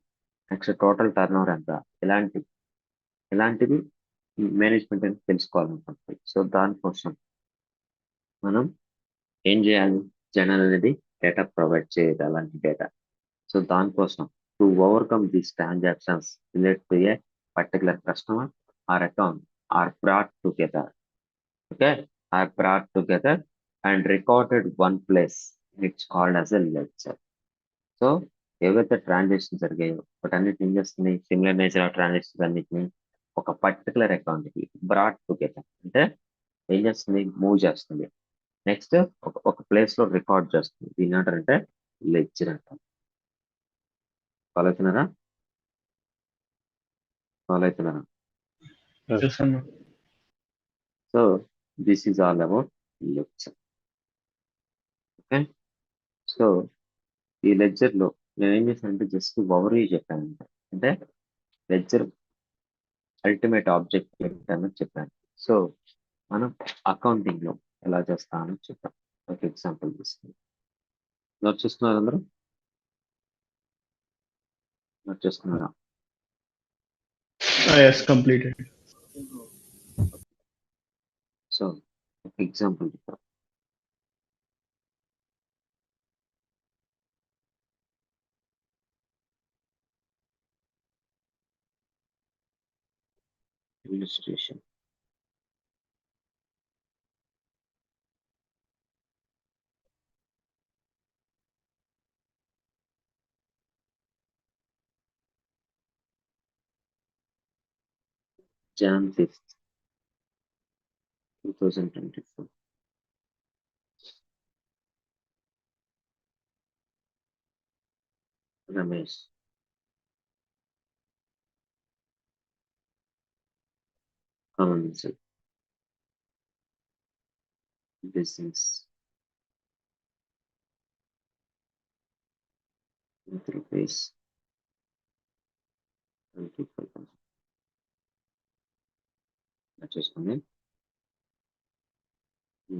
నెక్స్ట్ టోటల్ టర్న్ ఓవర్ ఎంత, ఇలాంటివి మేనేజ్మెంట్ అని తెలుసుకోవాలనుకుంటుంది. సో దానికోసం మనం ఏం చేయాలి, జనరల్ అనేది డేటా ప్రొవైడ్ చేయాలి, అలాంటి డేటా. సో దానికోసం to overcome these transactions relate to a particular customer or account or brought together. Okay, or brought together and recorded one place, it's called as a ledger. So ఏవైతే ట్రాన్సాక్షన్ జరిగాయో వాటన్నిటి ఏం చేస్తుంది, సిమిలర్ నేచర్ ఆఫ్ ట్రాన్సాక్షన్స్ అన్నిటిని ఒక పర్టికులర్ అకౌంట్ కి బ్రాట్ టుగెదర్ అంటే ఏం చేస్తుంది, మూవ్ చేస్తుంది. నెక్స్ట్ ఒక ప్లేస్ లో రికార్డ్ చేస్తుంది. దీని ఏంటంటే లెక్చర్ అంటాం. ఫాలో అవుతున్నారా? ఫాలో అవుతున్నారా? ఎస్ అన్న. So this is all about lecture. Okay, so ఈ లెక్చర్ లో నేను ఏం చేశానంటే జస్ట్ ఓవర్ చెప్పాను. అంటే లెక్చర్ అల్టిమేట్ ఆబ్జెక్ట్ ఏంటన్నది చెప్పాను. సో మనం అకౌంటింగ్ లో ఎలా చేస్తామని చెప్పాం. ఒక ఎగ్జాంపుల్ తీసుకుందాం. నోట్ చేస్తున్నారు అందరూ? నోట్ చేస్తున్నారా? Yes completed. సో ఒక ఎగ్జాంపుల్ చెప్తాం. Illustration. Jan 5th, 2024. Ramesh, common sense, business, rupees 25,000. చేసుకోండి.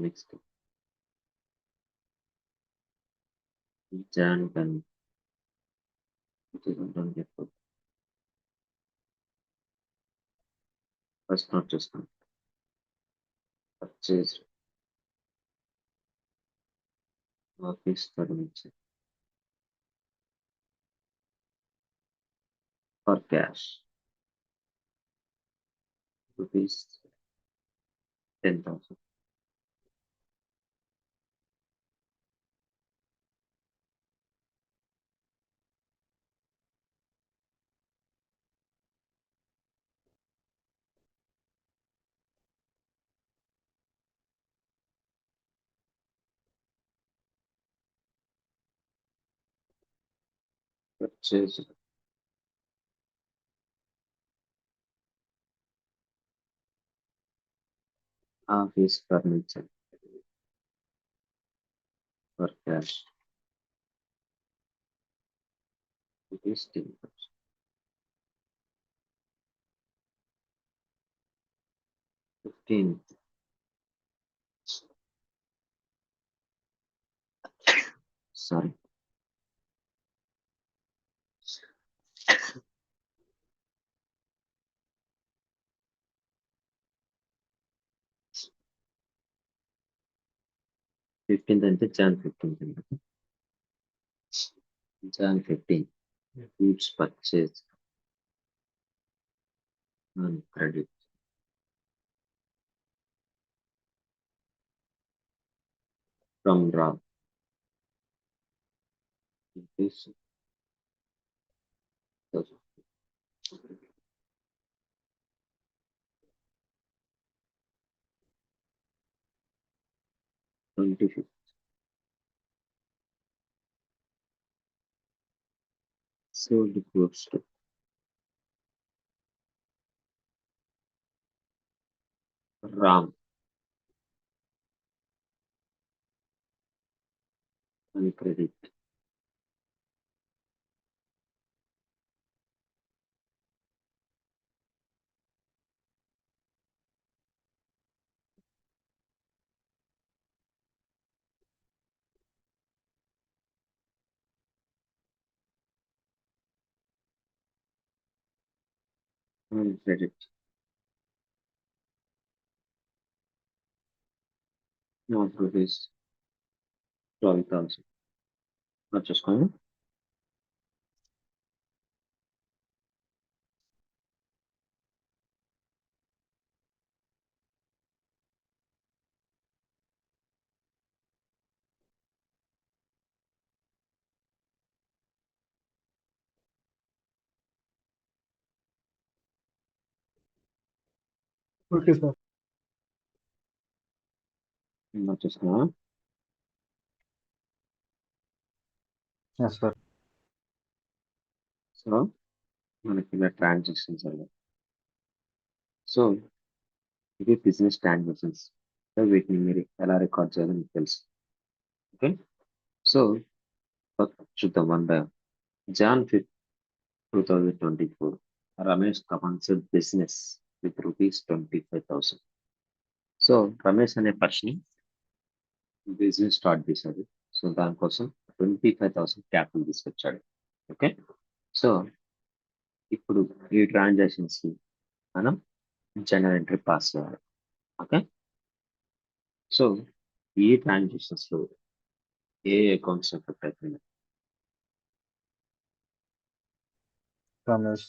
నెక్స్ట్ జాన్ 10 2024 ఫస్ట్ నోట్ చూస్తాం. Purchase office furniture for cash rupees 10,000. Purchase office furniture for cash rupees 10,000. 15th sorry 15th అంటే Jan 15th అండి. Jan 15 goods purchase on credit from Ram rupees 1,000. 25th sold goods to Ram on credit on credit of rupees 12,000. Note చేసుకోండి. Okay sir. నోట్ చేసుకున్నావా? Yes sir. సో మనకి ఇలా ట్రాన్సాక్షన్స్ అయ్యాయి. సో ఇది బిజినెస్ ట్రాన్సాక్షన్స్. సో వీటిని మీరు ఎలా రికార్డ్ చేయాలో మీకు తెలుసు. ఓకే, సో చూద్దాం one by Jan 5th 2024 Ramesh commenced business with rupees 25,000. So Ramesh అనే పర్సన్ బిజినెస్ స్టార్ట్ చేశాడు. సో దానికోసం 25,000 క్యాపిటల్ తీసుకొచ్చాడు. ఓకే, సో ఇప్పుడు ఈ ట్రాన్సాక్షన్స్ మనం జనరల్ ఎంట్రీ పాస్ చేయాలి. ఓకే, సో ఈ ట్రాన్సాక్షన్స్ లో ఏ అకౌంట్స్ ఎఫెక్ట్ అవుతుంది? Ramesh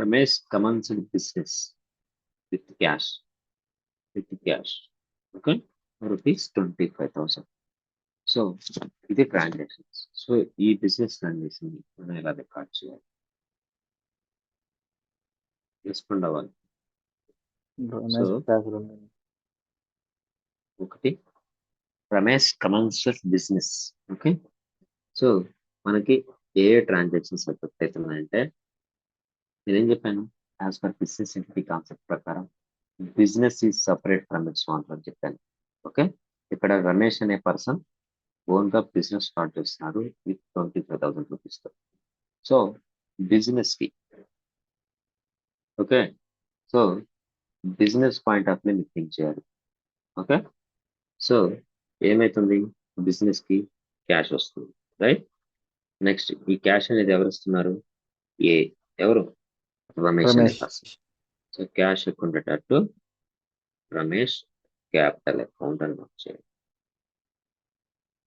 Ramesh commenced business with cash okay rupees 25,000. So ఇది ట్రాన్సాక్షన్స్. సో ఈ బిజినెస్ ట్రాన్సాక్షన్ మనం ఎలా రికార్డ్ చేయాలి? రెస్పాండ్ అవ్వాలి. రమేష్ క్యాపిటల్ ఒకటి Ramesh commenced business. Okay, so మనకి ఏ ట్రాన్సాక్షన్స్ ఎఫెక్ట్ అవుతున్నాయంటే నేనేం చెప్పాను? As per business entity concept ప్రకారం business is separate from its owner అని చెప్పాను. ఓకే, ఇక్కడ రమేష్ అనే పర్సన్ ఓన్ గా బిజినెస్ స్టార్ట్ చేస్తున్నారు విత్ 25,000 రూపీస్ తో. సో బిజినెస్ కి okay, so business point of view మీకు థింక్ చేయాలి. ఓకే. సో ఏమైతుంది, బిజినెస్ కి క్యాష్ వస్తుంది, రైట్. నెక్స్ట్ ఈ క్యాష్ అనేది ఎవరు ఇస్తున్నారు, ఏ ఎవరు, రమేష్ అనే రమేష్ పర్సన్. సో క్యాష్ ఎక్కువ ఉండేటట్టు రమేష్ క్యాపిటల్ అకౌంట్ అని వచ్చేది.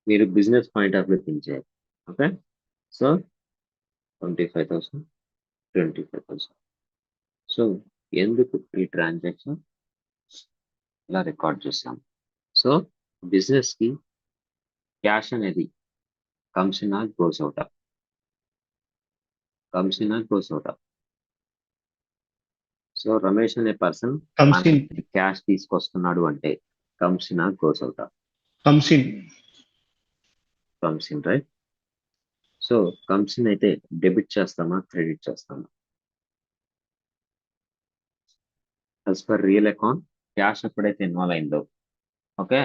మీరు business point of view think చేయాలి. ఓకే. సో 25,000, 25,000. సో ఎందుకు ఈ ట్రాన్సాక్షన్ ఇలా రికార్డ్ చేసాం. సో బిజినెస్ కి క్యాష్ అనేది comes in or goes out, comes in or goes out. So Ramesh అనే పర్సన్ కమ్స్ ఇన్ క్యాష్ తీసుకొస్తున్నాడు అంటే comes in or goes out, comes in comes in, right. So comes in అయితే డెబిట్ చేస్తామా క్రెడిట్ చేస్తామా? As per real account cash ఎప్పుడైతే ఇన్వాల్వ్ అయిందో, ఓకే,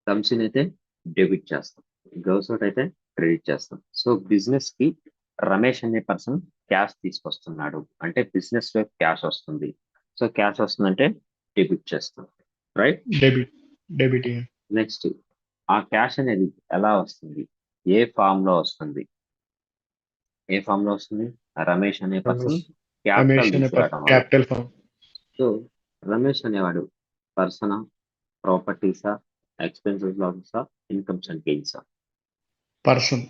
కమ్స్ ఇన్ అయితే డెబిట్ చేస్తాం, గోస్ అవుట్ అయితే క్రెడిట్ చేస్తాం. సో బిజినెస్ కి రమేష్ అనే పర్సన్ క్యాష్ తీసుకొస్తున్నాడు అంటే బిజినెస్ లో క్యాష్ వస్తుంది. సో క్యాష్ వస్తుందంటే డెబిట్ చేస్తాం, రైట్. డెబిట్ నెక్స్ట్ ఆ క్యాష్ అనేది ఎలా వస్తుంది, ఏ ఫామ్ లో వస్తుంది, ఏ ఫామ్ లో వస్తుంది, రమేష్ అనే పర్సన్ క్యాపిటల్ రమేష్ అనే తీసుకురావడం వల్ల. క్యాపిటల్ ఫామ్ సో రమేష్ అనేవాడు పర్సనా, ప్రాపర్టీసా, ఎక్స్పెన్సెస్ లాసా, ఇన్కమ్స్ అండ్ గెయిన్సా? Person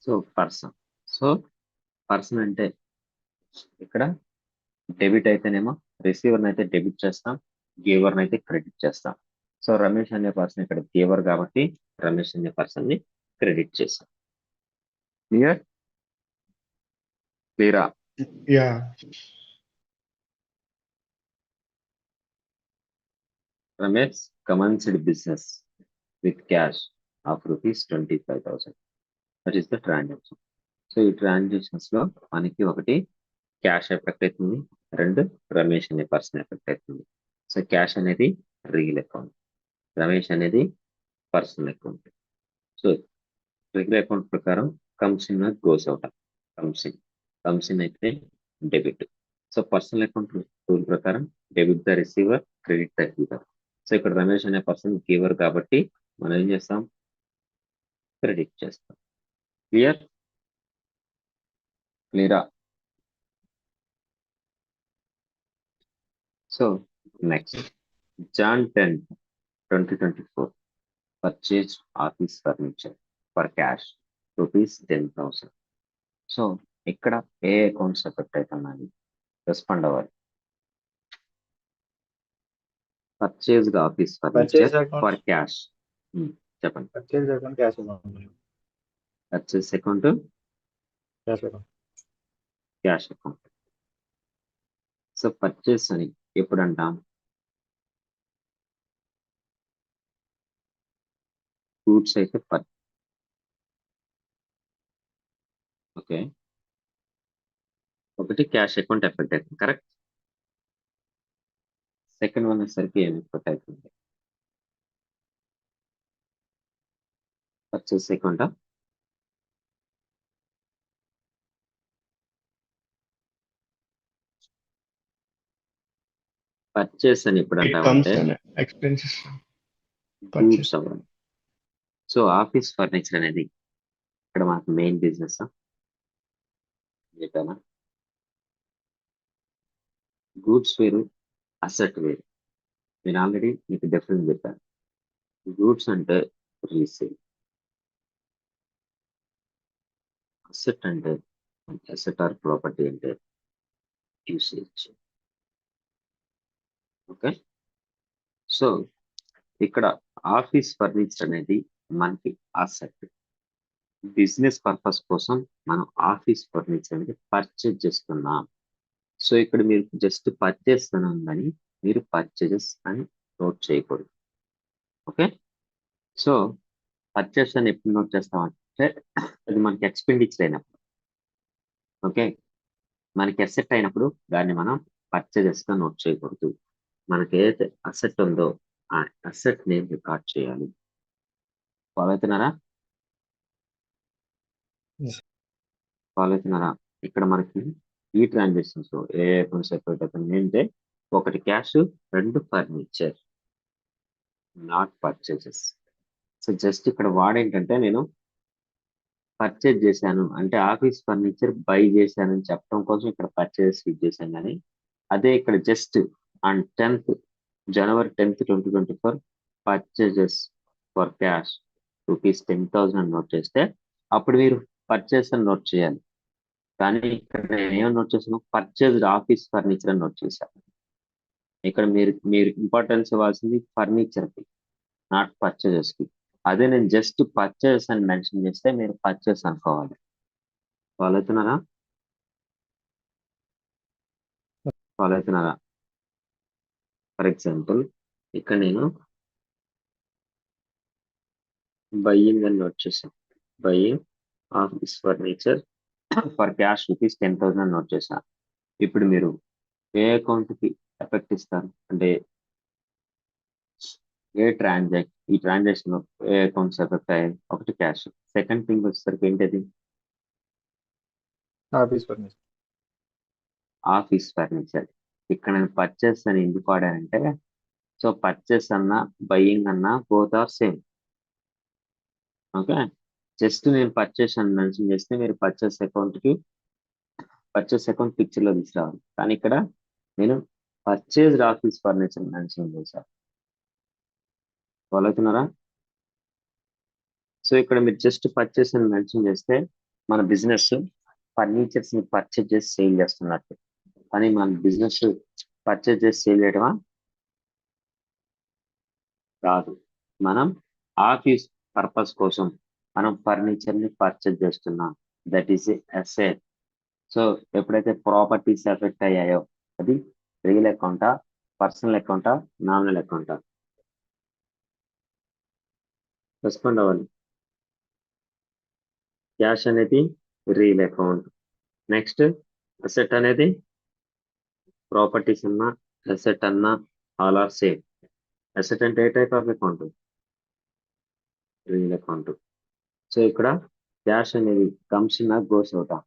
so person. So person అంటే ఇక్కడ డెబిట్ అయితేనేమో రిసీవర్ అయితే డెబిట్ చేస్తాం, గివర్ అయితే క్రెడిట్ చేస్తాం. సో రమేష్ అనే పర్సన్ ఇక్కడ గివర్ కాబట్టి రమేష్ అనే పర్సన్ ని క్రెడిట్ చేస్తాం. క్లియర్, క్లియరా? Yeah Ramesh commenced business with cash of rupees 25,000. That is the transaction. So ఈ ట్రాన్సాక్షన్స్ లో మనకి ఒకటి క్యాష్ ఎఫెక్ట్ అవుతుంది, రెండు రమేష్ అనే పర్సన్ ఎఫెక్ట్ అవుతుంది. సో క్యాష్ అనేది రియల్ అకౌంట్, రమేష్ అనేది personal account. So real account ప్రకారం comes in goes out, comes in అయితే debit. So personal account rule ప్రకారం debit the receiver, credit the giver. So ఇక్కడ రమేష్ అనే పర్సన్ గివర్ కాబట్టి మనం ఏం చేస్తాం, క్రెడిట్ చేస్తాం. క్లియర్, క్లియరా? So next Jan 10, 2024 purchased office furniture for cash rupees 10,000. So ఇక్కడ ఏ అకౌంట్స్ ఎఫెక్ట్ అవుతున్నాయి, రెస్పాండ్ అవ్వాలి. Purchased office furniture for cash, చెప్పండి. Purchase account cash account purchase account, cash account cash account. So purchase అని ఎప్పుడు అంటాం, గూడ్స్ అయితే ఓకే, ఒకటి క్యాష్ అకౌంట్ ఎఫెక్ట్ అవుతుంది, కరెక్ట్. సెకండ్ వన్ వచ్చేసరికి ఏమి ఎఫెక్ట్ అవుతుంది, పర్చేస్ అకౌంట్. పర్చేస్ అని ఎప్పుడు కమ్స్ అంటామంటే ఎక్స్పెన్సెస్ గూడ్స్ అవ్వాలి. సో ఆఫీస్ ఫర్నిచర్ అనేది ఇక్కడ మనకు మెయిన్ బిజినెస్ చెప్పానా. గూడ్స్ వేరు, అసెట్ వేరు. నేను ఆల్రెడీ మీకు డిఫరెన్స్ చెప్పాను. గూడ్స్ అంటే రీసేల్, అసెట్ అంటే అసెట్ ఆర్ ప్రాపర్టీ అంటే యూసేజ్. ఓకే. సో ఇక్కడ ఆఫీస్ ఫర్నిచర్ అనేది మనకి అసెట్, బిజినెస్ పర్పస్ కోసం మనం ఆఫీస్ ఫర్నిచర్ అనేది పర్చేజ్ చేస్తున్నాం. సో ఇక్కడ మీరు జస్ట్ పర్చేస్ అని మీరు పర్చేజెస్ అని నోట్ చేయకూడదు. ఓకే. సో పర్చేస్ అని ఎప్పుడు నోట్ చేస్తామంటే అది మనకి ఎక్స్పెండిచర్ అయినప్పుడు, ఓకే, మనకి అసెట్ అయినప్పుడు దాన్ని మనం పర్చేజెస్ గా నోట్ చేయకూడదు. మనకి ఏదైతే అసెట్ ఉందో ఆ అసెట్ నేమ్ రికార్డ్ చేయాలి. ఫాలో అవుతున్నారా? ఫాలో అవుతున్నారా? ఇక్కడ మనకి ఈ ట్రాన్సాక్షన్స్ లో ఏ అకౌంట్స్ ఎఫెక్ట్ అవుతుంది అంటే ఒకటి క్యాష్, రెండు furniture. Not purchases. So just ఇక్కడ వాడేంటంటే నేను పర్చేజ్ చేశాను అంటే ఆఫీస్ ఫర్నిచర్ బై చేశాను అని చెప్పడం కోసం ఇక్కడ పర్చేజెస్ యూజ్ చేశాను. కానీ అదే ఇక్కడ just on 10th January 10th 2024 purchases for cash ₹10,000 అని నోట్ చేస్తే అప్పుడు మీరు పర్చేస్ అని నోట్ చేయాలి. కానీ ఇక్కడ నేను ఏమని నోట్ చేశాను, పర్చేజ్డ్ ఆఫీస్ ఫర్నిచర్ అని నోట్ చేశాను. ఇక్కడ మీరు మీరు ఇంపార్టెన్స్ ఇవ్వాల్సింది ఫర్నిచర్ కి, నాట్ పర్చేజెస్ కి. అదే నేను జస్ట్ పర్చేస్ అని మెన్షన్ చేస్తే మీరు పర్చేస్ అనుకోవాలి. ఫాలో అవుతున్నారా? ఫాలో అవుతున్నారా? ఫర్ ఎగ్జాంపుల్ ఇక్కడ నేను బయ్యింగ్ అని నోట్ చేశాను. Buying office furniture for cash ₹10,000 అని నోట్ చేశాను. ఇప్పుడు మీరు ఏ అకౌంట్ కి ఎఫెక్ట్ ఇస్తారు అంటే ఈ ట్రాన్సాక్షన్ లో ఏ అకౌంట్స్ ఎఫెక్ట్ అయ్యాయి? ఒకటి క్యాష్. సెకండ్ థింగ్ వచ్చేసరికి ఏంటది? Office furniture. Office furniture. ఇక్కడ నేను పర్చేస్ అని ఎందుకు వాడానంటే సో పర్చేస్ అన్నా బయ్యింగ్ అన్నా both are same. Okay, just నేను పర్చేస్ అని మెన్షన్ చేస్తే మీరు పర్చేస్ అకౌంట్ పిక్చర్ లో తీసుకురావాలి. కానీ ఇక్కడ నేను పర్చేజ్డ్ ఆఫీస్ ఫర్నిచర్ మెన్షన్ చేశాను. ఫాలో అవుతున్నారా? సో ఇక్కడ మీరు జస్ట్ పర్చేస్ అని మెన్షన్ చేస్తే మన బిజినెస్ ఫర్నిచర్స్ ని పర్చేజ్ చేసి సేల్ చేస్తున్నట్టు. కానీ మన బిజినెస్ పర్చేజ్ చేసి సేల్ చేయడమా? కాదు. మనం ఆఫీస్ పర్పస్ కోసం మనం ఫర్నిచర్ ని పర్చేజ్ చేస్తున్నాం. That is asset. సో ఎప్పుడైతే ప్రాపర్టీస్ ఎఫెక్ట్ అయ్యాయో అది రియల్ అకౌంటా, పర్సనల్ అకౌంటా, నామినల్ అకౌంటా? రెస్పాండ్ అవ్వాలి. క్యాష్ అనేది రియల్ అకౌంట్. నెక్స్ట్ అసెట్ అనేది ప్రాపర్టీస్ అన్నా అసెట్ అన్నా ఆల్ ఆర్ సేమ్. అసెట్ అంటే ఏ type of account? Real account. So ఇక్కడ క్యాష్ అనేది కమ్స్ ఇన్ గోస్ అవుటా?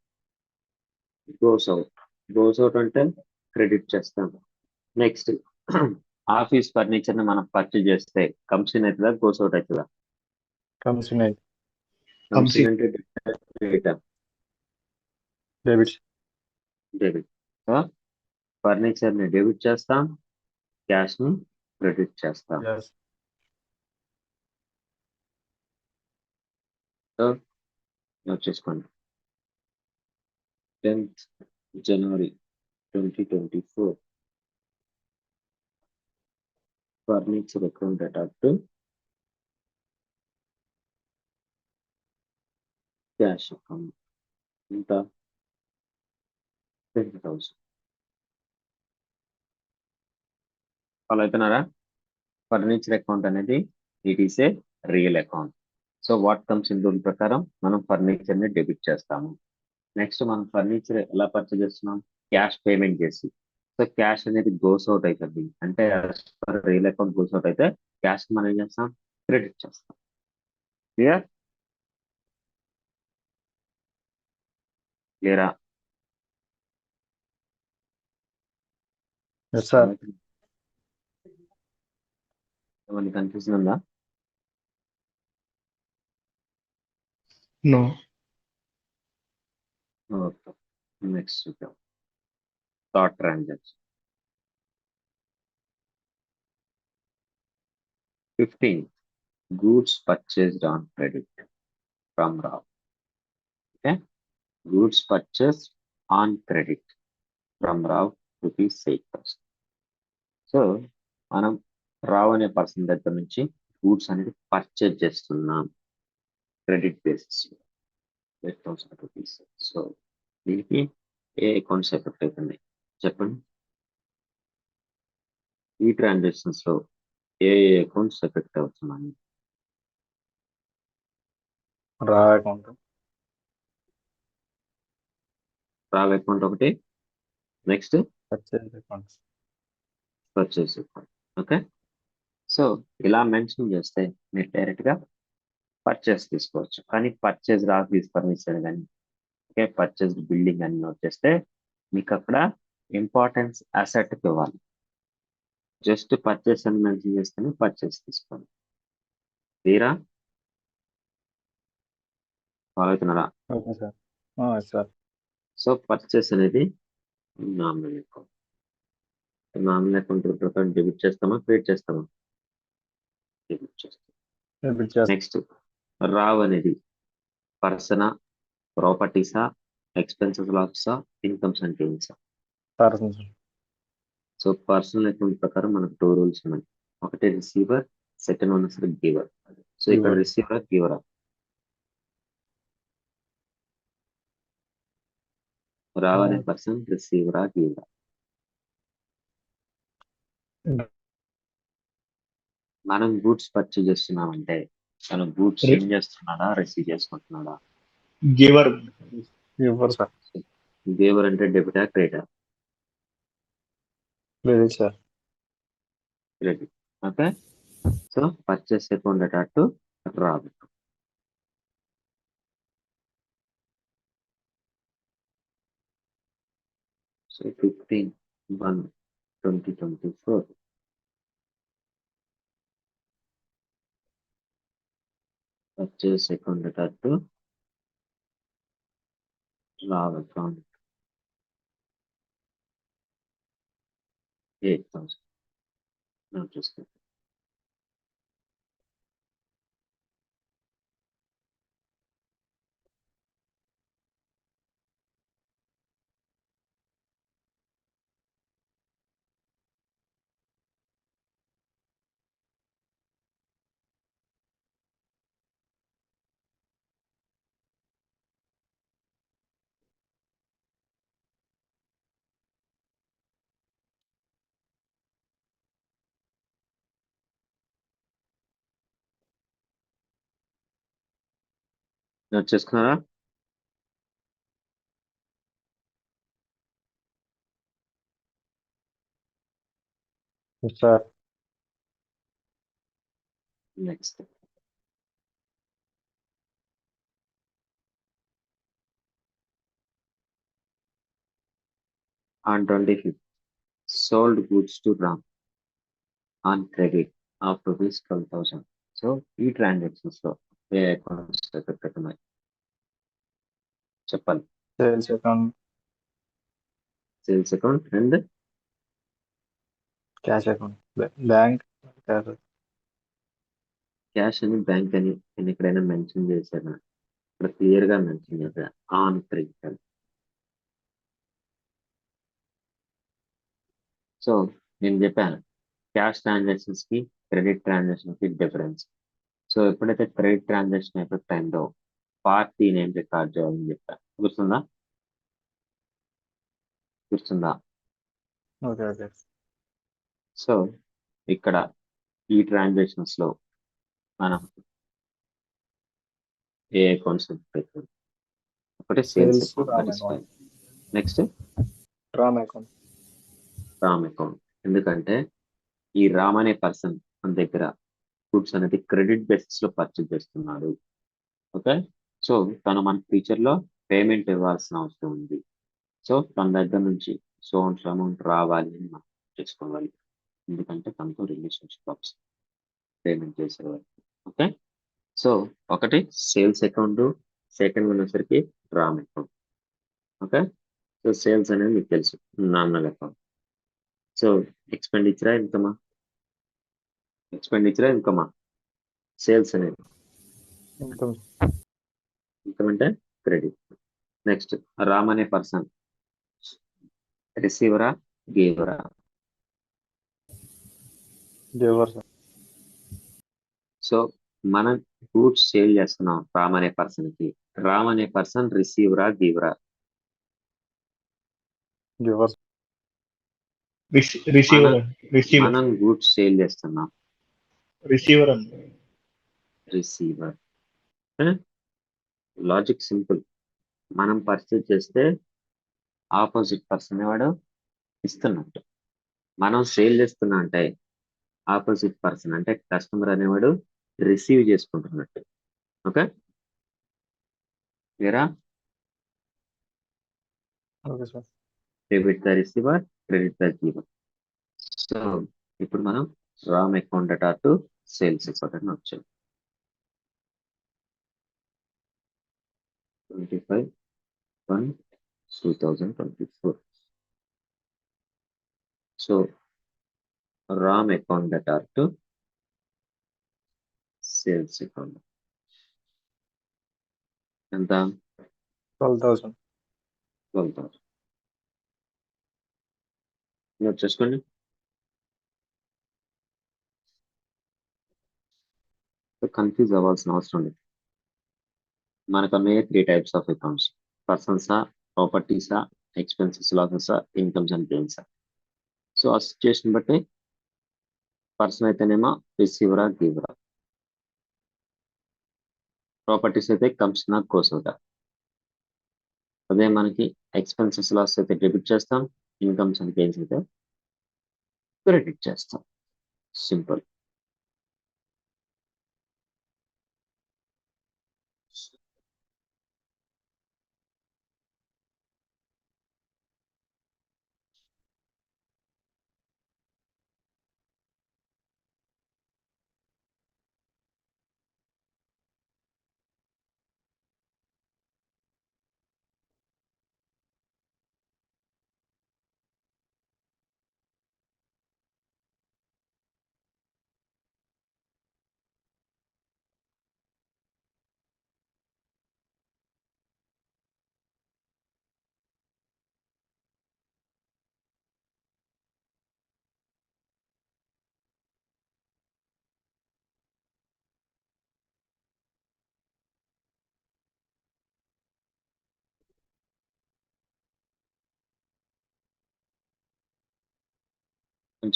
Goes out. గోస్ అవుట్ అంటే క్రెడిట్ చేస్తాం. నెక్స్ట్ ఆఫీస్ ఫర్నిచర్ ని మనం పర్చేజ్ చేస్తే కమ్స్ ఇన్ అవుతుందా, గోస్ అవుట్ అవుతుందా? కమిషన్ అయితే కమ్స్ ఇన్ అంటే డెబిట్. డెబిట్. సో ఫర్నిచర్ ని డెబిట్ చేస్తాం, క్యాష్ ని క్రెడిట్ చేస్తాం. సో నోట్ చేసుకోండి. 10th January 2024 furniture account attack to cash account. ఇంత 20,000. ఫాలో అవుతున్నారా? ఫర్నిచర్ అకౌంట్ అనేది it is a real account. So what comes in rule ప్రకారం మనం ఫర్నిచర్ ని డెబిట్ చేస్తాము. నెక్స్ట్ మనం ఫర్నిచర్ ఎలా పర్చేజ్ చేస్తున్నాం? క్యాష్ పేమెంట్ చేసి. సో క్యాష్ అనేది గోస్ అవుట్ అవుతుంది. అంటే రియల్ అకౌంట్ గోస్ అవుట్ అయితే క్యాష్ మనం ఏం చేస్తాం? క్రెడిట్ చేస్తాం. క్లియర్? క్లియరా? సార్ ఏమైనా కన్ఫ్యూజన్ ఉందా? No. ఓకే, నెక్స్ట్ చూద్దాం. Thought transaction 15 goods purchased on credit from Rao. Okay, goods purchased on credit from Rao ₹8,000. So మనం రావు అనే పర్సన్ దగ్గర నుంచి గూడ్స్ అనేది పర్చేజ్ చేస్తున్నాం క్రెడిట్ బేసిస్ ₹8,000. సో దీనికి ఏ అకౌంట్స్ ఎఫెక్ట్ అవుతుంది చెప్పండి? ఈ ట్రాన్సాక్షన్స్ లో ఏ అకౌంట్స్ ఎఫెక్ట్ అవుతున్నాయి? రా అకౌంట్. రావు అకౌంట్ ఒకటి. Next purchase account. Purchase account. Okay, so ఇలా మెన్షన్ చేస్తే మీరు డైరెక్ట్ గా పర్చేస్ తీసుకోవచ్చు. కానీ పర్చేజ్ ఆఫీస్ ఫర్నిచర్ కానీ ఓకే పర్చేజ్ బిల్డింగ్ అని నోట్ చేస్తే మీకు అక్కడ ఇంపార్టెన్స్ అసెట్ కి ఇవ్వాలి. జస్ట్ పర్చేస్ అని మెన్షన్ చేస్తేనే పర్చేస్ తీసుకోండి. తీరా ఫాలో అవుతున్నారా? Okay sir. Sir. So purchase అనేది నామినల్ అకౌంట్. నామినల్ అకౌంట్ ప్రకారం డెబిట్ చేస్తామా, క్రెడిట్ చేస్తామా? డెబిట్ చేస్తాం. డెబిట్ చేస్తాను నెక్స్ట్ రావ్ అనేది పర్సనా, ప్రాపర్టీసా, ఎక్స్పెన్సెస్ లాసా, ఇన్కమ్స్ అండ్ గెయిన్సా? సార్. సో పర్సనల్ అకౌంట్ ప్రకారం మనకు 2 రూల్స్ ఉన్నాయి. ఒకటి రిసీవర్, సెకండ్ వన్ అసలు గివర్. సో ఇక్కడ Giver. రిసీవర్ గివరా? రావ్ అనే పర్సన్ రిసీవరా గివరా? మనం గూడ్స్ పర్చేజ్ చేస్తున్నామంటే తను గూడ్స్ Re- ఏం చేస్తున్నాడా, రిసీవ్ చేసుకుంటున్నాడా? గివర్. Giver sir. గివర్ అంటే డెబిటా, క్రెడిటా? Credit sir. Credit. Okay. So purchase account అటు రావ్. సో 15/1/2024 పర్చేస్ అకౌంట్ అటు రావ్ అకౌంట్ 8,000 నోట్ చేసుకోండి. నోట్ చేసుకున్నారా? Sir. Next on 25th sold goods to Ram on credit of rupees 12,000. So ఈ ట్రాన్సాక్షన్స్ లో ఏ అకౌంట్స్ ఎఫెక్ట్ ఉన్నాయి చెప్పాలి. Sales account, sales account and cash account, bank. Cash అని బ్యాంక్ అని నేను ఎక్కడైనా మెన్షన్ చేశాను, ఇక్కడ క్లియర్ గా మెన్షన్ చేశాను ఆన్ క్రెడిట్. సో నేను చెప్పాను క్యాష్ ట్రాన్సాక్షన్స్ కి క్రెడిట్ ట్రాన్సాక్షన్ కి డిఫరెన్స్. సో ఎప్పుడైతే క్రెడిట్ ట్రాన్సాక్షన్ ఎఫెక్ట్ అయిందో పార్టీ నేమ్ రికార్డ్ చేయాలని చెప్పాను. గుర్తుందా? గుర్తుందా? Okay okay. సో ఇక్కడ ఈ ట్రాన్సాక్షన్స్ లో మనం ఏ అకౌంట్స్ పెట్టాం? ఒకటి sales sales account, Ram that is fine. Account. Next Ram account. Ram account. ఎందుకంటే ఈ రామ్ అనే పర్సన్ మన దగ్గర గూడ్స్ అనేది క్రెడిట్ బేసిస్ లో పర్చేజ్ చేస్తున్నాడు. ఓకే. సో తను మన ఫ్యూచర్ లో పేమెంట్ ఇవ్వాల్సిన అవసరం ఉంది. సో తన దగ్గర నుంచి సో అమౌంట్ రావాలి అని మనం చేసుకోవాలి. ఎందుకంటే తనతో రిలేషన్షిప్ పేమెంట్ చేసేవారు. ఓకే. సో ఒకటి సేల్స్ అకౌంట్, సెకండ్ వన్ వచ్చేసరికి Ram account. Okay. So sales అనేది మీకు తెలుసు నామినల్ అకౌంట్. సో ఎక్స్పెండిచరా ఇన్కమా? ఎక్స్పెండిచరా ఇన్కమా? సేల్స్ అనేది ఇన్కమ్. ఇన్కమ్ అంటే క్రెడిట్. నెక్స్ట్ రామ్ అనే పర్సన్ రిసీవరా గేవరా? Giver sir. సో మనం గూడ్స్ సేల్ చేస్తున్నాం రామ్ అనే పర్సన్ కి. రామ్ అనే పర్సన్ రిసీవరా గేవరా? గివర్. రిసీవర్. రిసీవర్. మనం గూడ్స్ సేల్ చేస్తున్నాం రిసీవర్ అండి. రిసీవర్. Logic simple. మనం పర్చేజ్ చేస్తే ఆపోజిట్ పర్సన్ వాడు ఇస్తున్నట్టు, మనం సేల్ చేస్తున్నా అంటే ఆపోజిట్ పర్సన్ అంటే కస్టమర్ అనేవాడు రిసీవ్ చేసుకుంటున్నట్టు. ఓకే. వేరా okay sir. Debit the receiver, credit the giver. So ఇప్పుడు మనం Ram account data to sales account అని వచ్చాం 25/1/2024. So Ram account data to sales account ఎంత 12,000. 12,000 నోట్ చేసుకోండి. కన్ఫ్యూజ్ అవ్వాల్సిన అవసరం లేదు. మనకు ఉన్నాయి 3 టైప్స్ ఆఫ్ అకౌంట్స్. పర్సన్సా, ప్రాపర్టీసా, ఎక్స్పెన్సెస్ లాసెసా, ఇన్కమ్స్ అండ్ గెయిన్సా. సో ఆ సిచ్యుయేషన్ బట్టి పర్సన్ అయితేనేమో రిసీవరా, గివరా. ప్రాపర్టీస్ అయితే కమ్స్ నా కోస్ అవుతా. అదే మనకి ఎక్స్పెన్సెస్ లాస్ అయితే డెబిట్ చేస్తాం, ఇన్కమ్స్ అండ్ గెయిన్స్ అయితే క్రెడిట్ చేస్తాం. సింపుల్.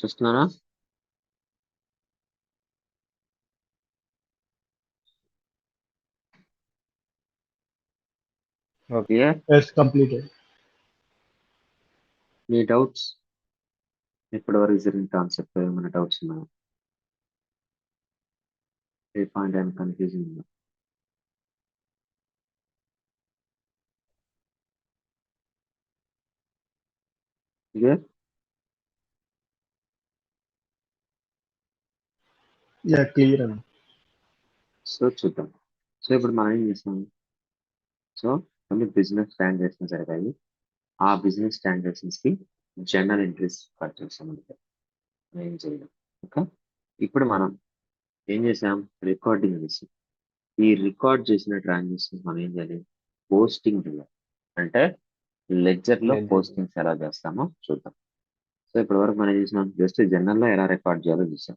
చూస్తున్నారా? Okay. క్లియర్? Yes, completed. మీ డౌట్స్ ఇప్పటివరకు జరిగిన కాన్సెప్ట్ ఏమైనా డౌట్స్ ఉన్నాయా? ఏ పాయింట్ ఏమైనా కన్ఫ్యూజన్ ఉందా? క్లియర్? Yeah, clear. సో చూద్దాం. సో ఇప్పుడు మనం ఏం చేస్తాం? సో కొన్ని బిజినెస్ ట్రాన్సాక్షన్స్ జరిగాయి. ఆ బిజినెస్ ట్రాన్సాక్షన్స్ కి జనరల్ ఎంట్రీస్ కట్ చేస్తాం అంటే ఏం చేయడం. ఓకే, ఇప్పుడు మనం ఏం చేసాం? రికార్డింగ్ చేసాం. ఈ రికార్డ్ చేసిన ట్రాన్సాక్షన్స్ మనం ఏం చేయాలి? పోస్టింగ్ చేయాలి. అంటే లెడ్జర్ లో Ledger. పోస్టింగ్స్ ఎలా చేస్తామో చూద్దాం. సో ఇప్పటి వరకు మనం చేసినాం జస్ట్ జనరల్ లో ఎలా రికార్డ్ చేయాలో చూసాం.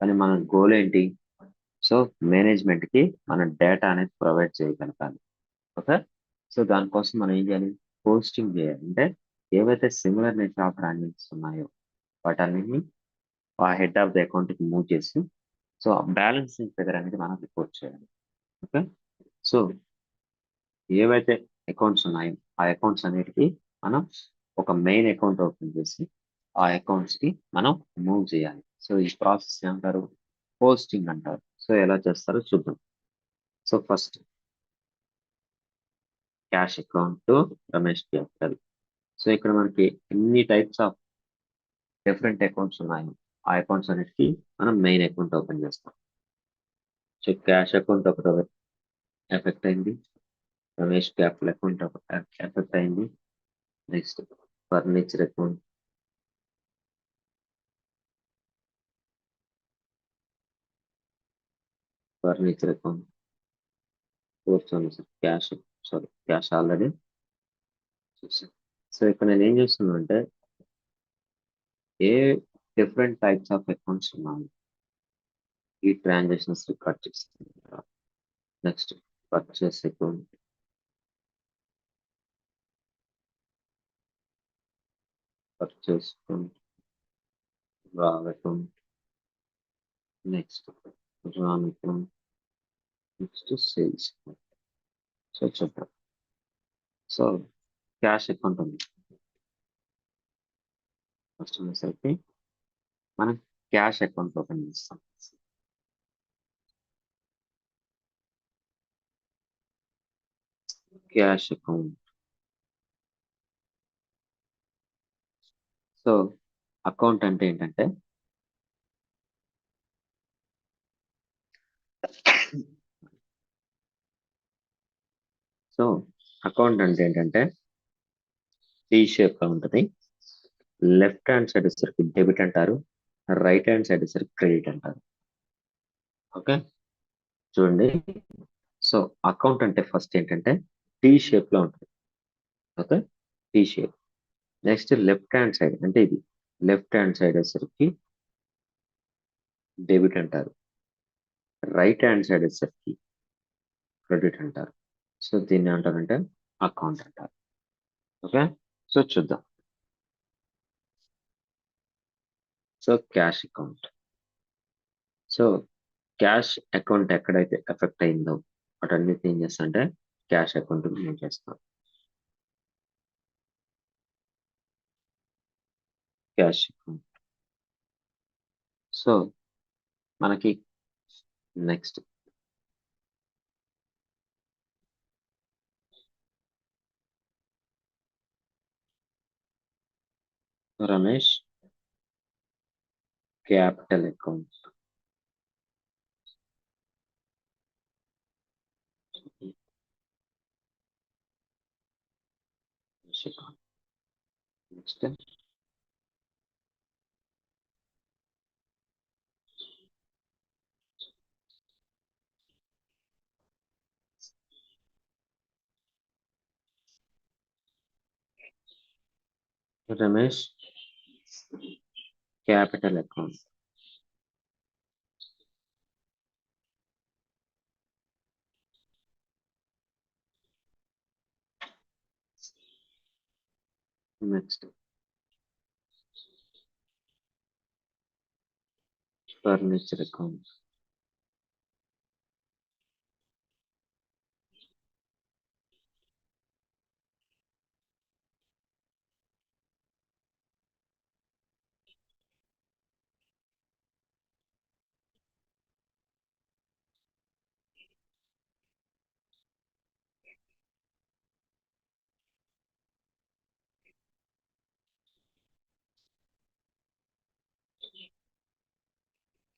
కానీ మన గోల్ ఏంటి? సో మేనేజ్మెంట్ కి మన డేటా అనేది ప్రొవైడ్ చేయగలగాలి. ఓకే, సో దానికోసం మనం ఏం చేయాలి? పోస్టింగ్ చేయాలి. అంటే ఏవైతే సిమిలర్ నేచర్ ఆఫ్ ట్రాన్సాక్షన్స్ ఉన్నాయో వాటన్నిటిని ఆ హెడ్ ఆఫ్ ది అకౌంట్ కి మూవ్ చేసి సో బ్యాలెన్సింగ్ ఫిగర్ అనేది మనం రిపోర్ట్ చేయాలి. ఓకే, సో ఏవైతే అకౌంట్స్ ఉన్నాయో ఆ అకౌంట్స్ అన్నిటికీ మనం ఒక మెయిన్ అకౌంట్ ఓపెన్ చేసి ఆ అకౌంట్స్ కి మనం మూవ్ చేయాలి. సో ఈ ప్రాసెస్ ఏమంటారు? పోస్టింగ్ అంటారు. సో ఎలా చేస్తారో చూద్దాం. So first cash account to Ramesh capital. So ఇక్కడ మనకి ఎన్ని టైప్స్ ఆఫ్ డిఫరెంట్ అకౌంట్స్ ఉన్నాయో ఆ అకౌంట్స్ అన్నిటికీ మనం మెయిన్ అకౌంట్ ఓపెన్ చేస్తాం. సో క్యాష్ అకౌంట్ ఒకటి ఎఫెక్ట్ అయింది, రమేష్ క్యాపిటల్ అకౌంట్ ఎఫెక్ట్ అయింది. Next furniture account, furniture account, cash, sorry cash already చూసాం. సో ఇక్కడ నేను ఏం చేస్తున్నాను అంటే ఏ డిఫరెంట్ టైప్స్ ఆఫ్ అకౌంట్స్ ఉన్నాయి ఈ ట్రాన్సాక్షన్స్ రికార్డ్ చేస్తాను. Next purchase account, purchase account, Rao account, next Ram account, next sales account. So చెప్పండి. సో క్యాష్ అకౌంట్ ఉంది. ఫస్ట్ వచ్చేసరికి మనం క్యాష్ అకౌంట్ ఓపెన్ చేస్తాం. Cash account. సో అకౌంట్ అంటే ఏంటంటే సో అకౌంట్ అంటే ఏంటంటే టీ షేప్ లో ఉంటుంది. లెఫ్ట్ హ్యాండ్ సైడ్ వచ్చేసరికి డెబిట్ అంటారు, రైట్ హ్యాండ్ సైడ్ వచ్చేసరికి క్రెడిట్ అంటారు. ఓకే చూడండి. సో అకౌంట్ అంటే ఫస్ట్ ఏంటంటే టీ షేప్ లో ఉంటుంది. Okay tea shape. Next left hand side అంటే ఇది లెఫ్ట్ హ్యాండ్ సైడ్ వచ్చేసరికి డెబిట్ అంటారు, రైట్ హ్యాండ్ సైడ్ వచ్చేసరికి క్రెడిట్ అంటారు. సో దీన్ని ఏమంటారంటే అకౌంట్ అంటారు. ఓకే సో చూద్దాం. So cash account. So cash account ఎక్కడైతే ఎఫెక్ట్ అయిందో వాటన్నిటిని ఏం చేస్తా అంటే క్యాష్ అకౌంట్ నేను చేస్తాను. Cash account. సో మనకి next Ramesh capital account. Next Ramesh capital account. Next furniture account.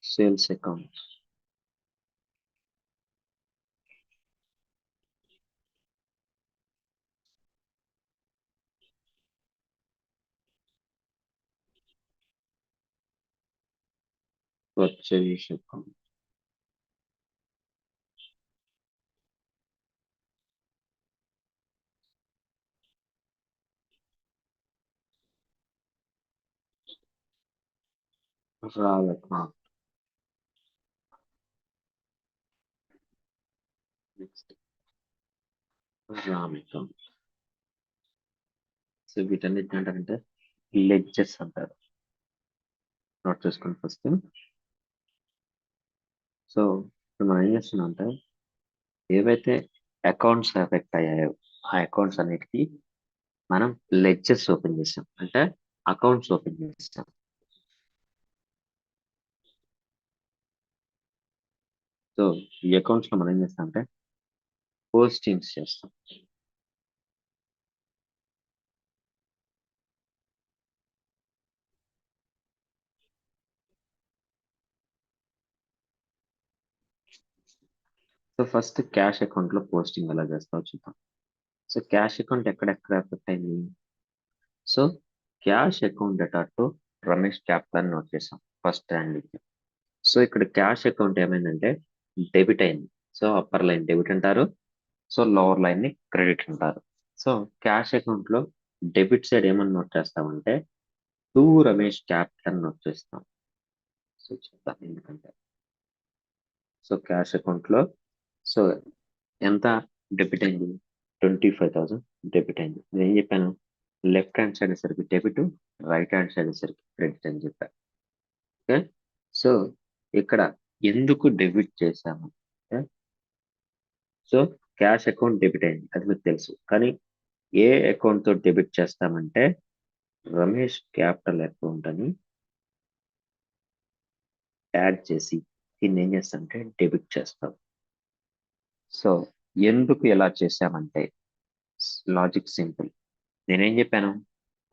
Sales account. Purchase account. రాల్ account. Next Ram account. So వీటన్నిటిని అంటారంటే లెడ్జెస్ అంటారు. నోట్ చేసుకోండి ఫస్ట్. సో ఇప్పుడు మనం ఏం చేస్తున్నాం అంటే ఏవైతే అకౌంట్స్ ఎఫెక్ట్ అయ్యాయో ఆ అకౌంట్స్ అన్నిటికీ మనం లెడ్జెస్ ఓపెన్ చేస్తాం, అంటే అకౌంట్స్ ఓపెన్ చేస్తాం. సో ఈ అకౌంట్స్ లో మనం ఏం చేస్తాం అంటే పోస్టింగ్స్ చేస్తాం. సో ఫస్ట్ క్యాష్ అకౌంట్ లో పోస్టింగ్ ఎలా చేస్తావో చూద్దాం. సో క్యాష్ అకౌంట్ ఎక్కడెక్కడ ఎఫెక్ట్ అయింది. So cash account data to Ramesh capital note చేసాం ఫస్ట్ హ్యాండ్. సో ఇక్కడ క్యాష్ అకౌంట్ ఏమైందంటే డెబిట్ అయింది. సో అప్పర్ లైన్ డెబిట్ అంటారు, సో లోవర్ లైన్ ని క్రెడిట్ అంటారు. సో క్యాష్ అకౌంట్ లో డెబిట్ సైడ్ ఏమని నోట్ చేస్తామంటే టు రమేష్ క్యాపిటల్ నోట్ చేస్తాం. సో చెప్తాను ఎందుకంటే. సో క్యాష్ అకౌంట్ లో సో ఎంత డెబిట్ అయింది, 25,000 డెబిట్ అయింది. నేను ఏం చెప్పాను, లెఫ్ట్ హ్యాండ్ సైడ్ సరికి డెబిట్, రైట్ హ్యాండ్ సైడ్ సరికి క్రెడిట్ అని చెప్పాను. ఓకే సో ఇక్కడ ఎందుకు డెబిట్ చేశాము, సో క్యాష్ అకౌంట్ డెబిట్ అయింది అది మీకు తెలుసు, కానీ ఏ అకౌంట్ తో డెబిట్ చేస్తామంటే రమేష్ క్యాపిటల్ అకౌంట్ అని యాడ్ చేసి దీన్ని ఏం చేస్తామంటే డెబిట్ చేస్తాం. సో ఎందుకు ఎలా చేశామంటే లాజిక్ సింపుల్. నేనేం చెప్పాను,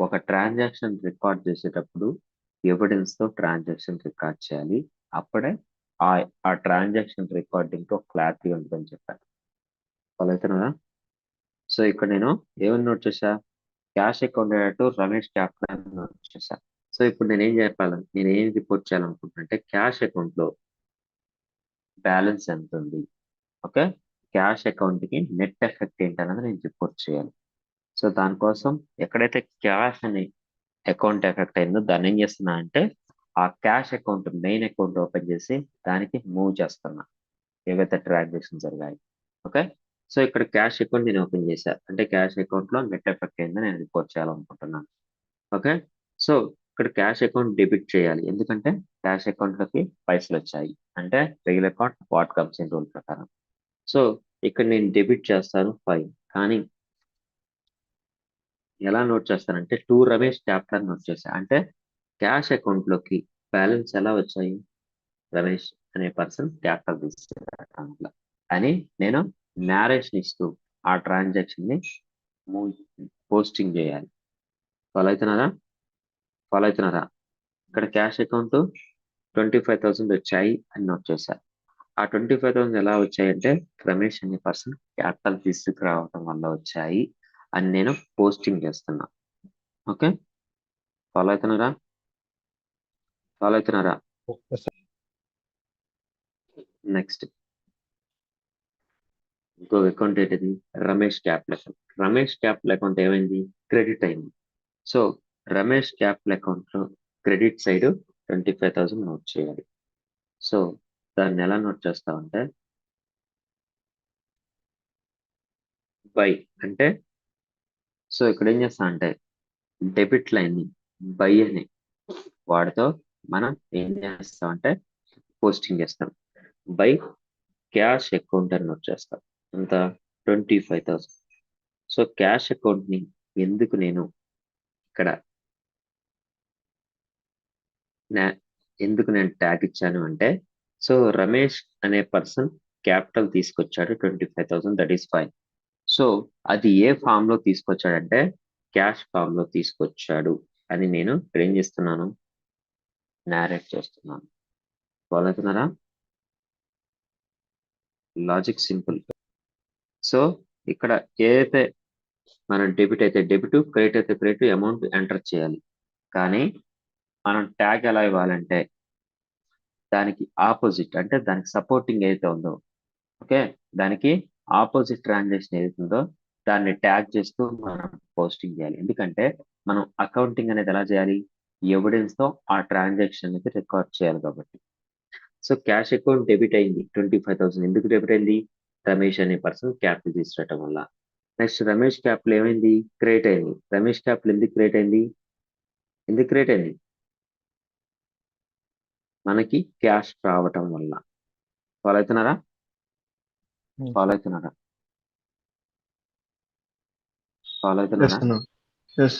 ఒక ట్రాన్సాక్షన్ రికార్డ్ చేసేటప్పుడు ఎవిడెన్స్ తో ట్రాన్సాక్షన్ రికార్డ్ చేయాలి, అప్పుడే ఆ ఆ ట్రాన్సాక్షన్ రికార్డింగ్ తో క్లారిటీ ఉంటుందని చెప్పాను. ఫాలో అవుతున్నారా? సో ఇక్కడ నేను ఏమని నోట్ చేశా, cash account data Ramesh capital అని నోట్ చేశా. సో ఇప్పుడు నేను ఏం చెప్పాలి, నేను ఏం రిపోర్ట్ చేయాలనుకుంటున్నా అంటే క్యాష్ అకౌంట్ లో బ్యాలెన్స్ ఎంత ఉంది, ఓకే, క్యాష్ అకౌంట్ కి నెట్ ఎఫెక్ట్ ఏంటన్నది నేను రిపోర్ట్ చేయాలి. సో దానికోసం ఎక్కడైతే క్యాష్ అని అకౌంట్ ఎఫెక్ట్ అయిందో దాన్ని ఏం చేస్తున్నా అంటే ఆ cash account main account open చేసి దానికి మూవ్ చేస్తున్నా ఏవైతే ట్రాన్సాక్షన్ జరిగాయి. ఓకే, సో ఇక్కడ క్యాష్ అకౌంట్ నేను ఓపెన్ చేశా అంటే క్యాష్ అకౌంట్ లో నెట్ ఎఫెక్ట్ అయిందని నేను రిపోర్ట్ చేయాలనుకుంటున్నాను. ఓకే, సో ఇక్కడ క్యాష్ అకౌంట్ డెబిట్ చేయాలి ఎందుకంటే క్యాష్ అకౌంట్ లోకి పైసలు వచ్చాయి అంటే regular account what comes in rule ప్రకారం. సో ఇక్కడ నేను డెబిట్ చేస్తాను 5, కానీ ఎలా నోట్ చేస్తానంటే 2 రమేష్ క్యాపిటల్ నోట్ చేశా అంటే క్యాష్ అకౌంట్ లోకి బ్యాలెన్స్ ఎలా వచ్చాయి, రమేష్ అనే పర్సన్ క్యాపిటల్ తీసారు అకౌంట్ లో అని నేను నేరేషన్ ఇస్తూ ఆ ట్రాన్సాక్షన్ ని పోస్టింగ్ చేయాలి. ఫాలో అవుతున్నారా? ఫాలో అవుతున్నారా? ఇక్కడ క్యాష్ అకౌంట్ 25,000 వచ్చాయి అని నోట్ చేశారు. ఆ 25,000 ఎలా వచ్చాయంటే రమేష్ అనే పర్సన్ క్యాపిటల్ తీసుకురావడం వల్ల వచ్చాయి అని నేను పోస్టింగ్ చేస్తున్నా. ఓకే, ఫాలో అవుతున్నారా? ఫాలో అవుతున్నారా? Yes, sir. నెక్స్ట్ ఇంకో అకౌంట్ ఏంటిది, Ramesh capital account. Ramesh capital account ఏమైంది, క్రెడిట్ అయింది. సో రమేష్ క్యాపిటల్ అకౌంట్ లో క్రెడిట్ సైడ్ 25,000 నోట్ చేయాలి. సో దాన్ని ఎలా నోట్ చేస్తామంటే బై అంటే, సో ఇక్కడ ఏం చేస్తా అంటే డెబిట్ లైన్ ని బై అని వాడితో మనం ఏం చేస్తామంటే పోస్టింగ్ చేస్తాం. బై క్యాష్ అకౌంట్ అని నోట్ చేస్తాం. ఎంత, 25,000. సో క్యాష్ అకౌంట్ ని ఎందుకు నేను ఇక్కడ ఎందుకు నేను ట్యాగ్ ఇచ్చాను అంటే, సో రమేష్ అనే పర్సన్ క్యాపిటల్ తీసుకొచ్చాడు 25,000, దట్ ఈస్ ఫైన్. సో అది ఏ ఫామ్ లో తీసుకొచ్చాడంటే క్యాష్ ఫామ్ లో తీసుకొచ్చాడు అని నేను ఇక్కడ ఏం చేస్తున్నాను, నేరేట్ చేస్తున్నాను. ఫాలో అవుతున్నారా? Logic simple. సో ఇక్కడ ఏదైతే మనం డెబిట్ అయితే డెబిట్, క్రెడిట్ అయితే క్రెడిట్, అమౌంట్ ఎంటర్ చేయాలి. కానీ మనం ట్యాగ్ ఎలా ఇవ్వాలంటే దానికి ఆపోజిట్ అంటే దానికి సపోర్టింగ్ ఏదైతే ఉందో, ఓకే, దానికి ఆపోజిట్ ట్రాన్సాక్షన్ ఏదైతే ఉందో దాన్ని ట్యాగ్ చేస్తూ మనం పోస్టింగ్ చేయాలి. ఎందుకంటే మనం అకౌంటింగ్ అనేది ఎలా చేయాలి, ఎవిడెన్స్ తో ఆ ట్రాన్సాక్షన్ అనేది రికార్డ్ చేయాలి కాబట్టి. సో క్యాష్ అకౌంట్ డెబిట్ అయింది 25,000. ఎందుకు డెబిట్ అయింది, రమేష్ అనే పర్సన్ క్యాపిటల్ తీసుకురావటం వల్ల. నెక్స్ట్ రమేష్ క్యాపిటల్ ఏమైంది, క్రియేట్ అయింది. రమేష్ క్యాపిటల్ ఎందుకు క్రియేట్ అయింది, ఎందుకు క్రియేట్ అయింది, మనకి క్యాష్ రావటం వల్ల. ఫాలో అవుతున్నారా? Yes, follow sir. అవుతున్నారా? ఫాలో Yes, అవుతున్నారా? no. Yes.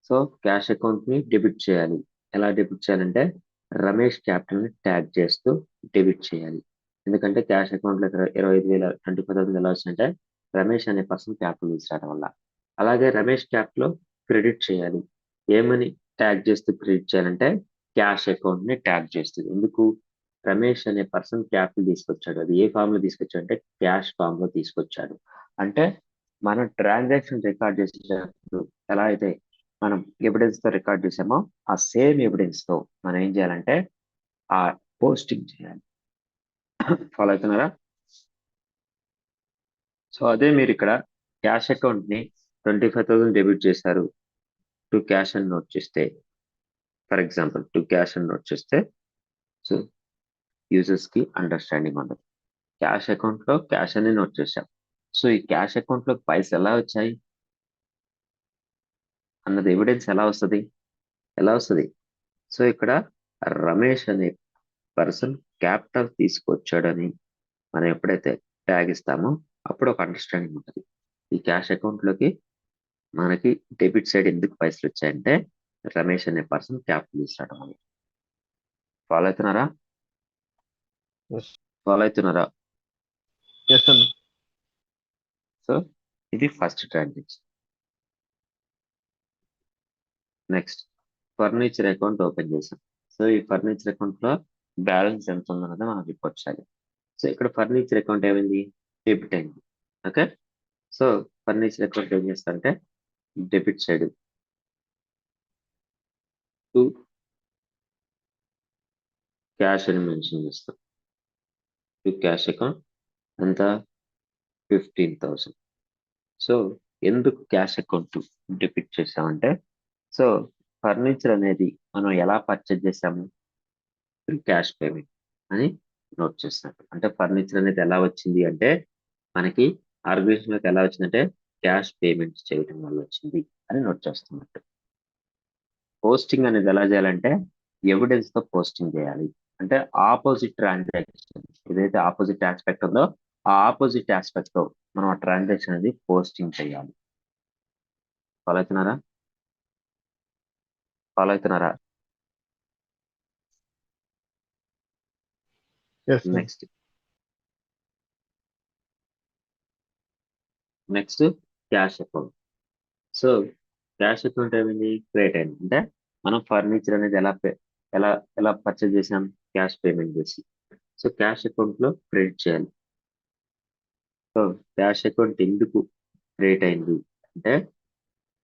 So cash account ని డెబిట్ చేయాలి. ఎలా డెబిట్ చేయాలంటే రమేష్ క్యాపిటల్ ని ట్యాగ్ చేస్తూ డెబిట్ చేయాలి. ఎందుకంటే క్యాష్ అకౌంట్ లో 25,000 25,000 ఎలా వచ్చిందంటే రమేష్ అనే పర్సన్ క్యాపిటల్ తీసుకురావడం వల్ల. అలాగే రమేష్ క్యాపిటల్ లో క్రెడిట్ చేయాలి. ఏమని ట్యాగ్ చేస్తూ క్రెడిట్ చేయాలంటే క్యాష్ అకౌంట్ ని ట్యాగ్ చేస్తుంది. ఎందుకు, రమేష్ అనే పర్సన్ క్యాపిటల్ తీసుకొచ్చాడు. అది ఏ ఫామ్ లో తీసుకొచ్చాడు అంటే క్యాష్ ఫామ్ లో తీసుకొచ్చాడు. అంటే మనం ట్రాన్సాక్షన్ రికార్డ్ చేసేటప్పుడు ఎలా అయితే మనం ఎవిడెన్స్ తో రికార్డ్ చేసామో ఆ సేమ్ ఎవిడెన్స్ తో మనం ఏం చేయాలంటే ఆ పోస్టింగ్ చేయాలి. ఫాలో అవుతున్నారా? సో అదే మీరు ఇక్కడ క్యాష్ అకౌంట్ ని 25,000 డెబిట్ చేశారు టు క్యాష్ అని నోట్ చేస్తే, ఫర్ ఎగ్జాంపుల్ టు క్యాష్ అని నోట్ చేస్తే, సో యూజర్స్ కి అండర్స్టాండింగ్ ఉండదు. క్యాష్ అకౌంట్ లో క్యాష్ అని నోట్ చేశాం. సో ఈ క్యాష్ అకౌంట్ లో పైసలు ఎలా వచ్చాయి అన్నది ఎవిడెన్స్ ఎలా వస్తుంది, ఎలా వస్తుంది. సో ఇక్కడ రమేష్ అనే పర్సన్ క్యాపిటల్ తీసుకొచ్చాడని మనం ఎప్పుడైతే ట్యాగ్ ఇస్తామో అప్పుడు ఒక అండర్స్టాండింగ్ ఉంటుంది. ఈ క్యాష్ అకౌంట్ లోకి మనకి డెబిట్ సైడ్ ఎందుకు పైసలు వచ్చాయంటే రమేష్ అనే పర్సన్ క్యాపిటల్ తీసుకురావడం వల్ల. ఫాలో అవుతున్నారా? Yes. ఫాలో అవుతున్నారా? Yes, sir. సో ఇది first transaction. Next furniture account open చేసాం. సో ఈ ఫర్నిచర్ అకౌంట్ లో బ్యాలెన్స్ ఎంత ఉందన్నది మనం రిపోర్ట్ చేయాలి. సో ఇక్కడ ఫర్నిచర్ అకౌంట్ ఏమైంది, డెబిట్ అయింది. ఓకే, సో ఫర్నిచర్ అకౌంట్ ఏం చేస్తా అంటే డెబిట్ సైడ్ టు క్యాష్ అని మెన్షన్ చేస్తాం. టు క్యాష్ అకౌంట్ ఎంత, 15,000. సో ఎందుకు క్యాష్ అకౌంట్ డెబిట్ చేసామంటే, సో ఫర్నిచర్ అనేది మనం ఎలా పర్చేజ్ చేసాము, క్యాష్ పేమెంట్ అని నోట్ చేస్తాం. అంటే ఫర్నిచర్ అనేది ఎలా వచ్చింది అంటే మనకి ఆర్గనైజేషన్లోకి ఎలా వచ్చిందంటే క్యాష్ పేమెంట్ చేయడం వల్ల వచ్చింది అని నోట్ చేస్తున్నట్టు. పోస్టింగ్ అనేది ఎలా చేయాలంటే ఎవిడెన్స్ తో పోస్టింగ్ చేయాలి. అంటే ఆపోజిట్ ట్రాన్సాక్షన్ ఏదైతే ఆపోజిట్ ఆస్పెక్ట్ ఉందో ఆ ఆపోజిట్ ఆస్పెక్ట్ తో మనం ఆ ట్రాన్సాక్షన్ అనేది పోస్టింగ్ చేయాలి. ఫాలో అవుతున్నారా, ఫాలో అవుతున్నారా? Yes, sir. Next cash account. So cash account ఏమైంది, క్రియేట్ అయింది. అంటే మనం ఫర్నిచర్ అనేది ఎలా ఎలా పర్చేజ్ చేసాం, క్యాష్ పేమెంట్ చేసి. సో క్యాష్ అకౌంట్ లో క్రెడిట్ చేయాలి. సో క్యాష్ అకౌంట్ ఎందుకు క్రియేట్ అయింది అంటే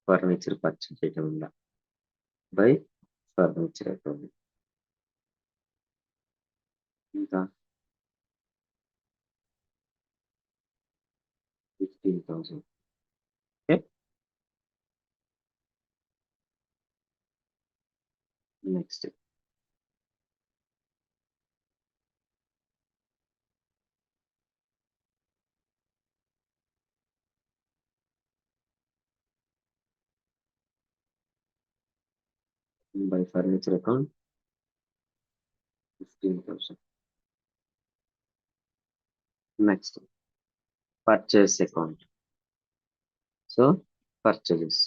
ఫర్నిచర్ పర్చేజ్ చేయడం వల్ల బై ఫర్నిచర్ అకౌంట్. ఇంకా 15,000. Okay, next by furniture account 15,000. Next purchase account. So purchases.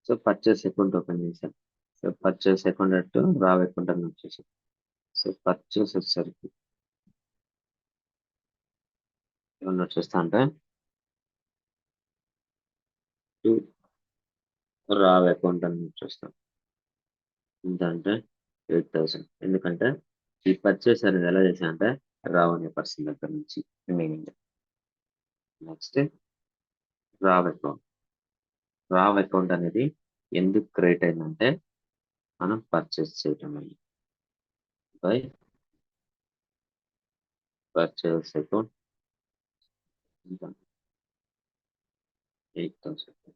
So purchase account open చేశాం. సో పర్చేస్ అకౌంట్ అటు రావ్ అకౌంట్ అని వచ్చేసి. సో పర్చేస్ వచ్చేసరికి ఏమన్నా వచ్చేస్తా అంటే టు రావ్ అకౌంట్ అని వచ్చేస్తాం. ఏంటంటే 8,000. ఎందుకంటే ఈ పర్చేస్ అనేది ఎలా చేశా అంటే రావ్ అనే పర్సన్ దగ్గర నుంచి remaining. Next Rao account. Rao account అనేది ఎందుకు క్రియేట్ అయిందంటే మనం పర్చేస్ చేయటం వల్ల బై పర్చేస్ అకౌంట్ 8,000.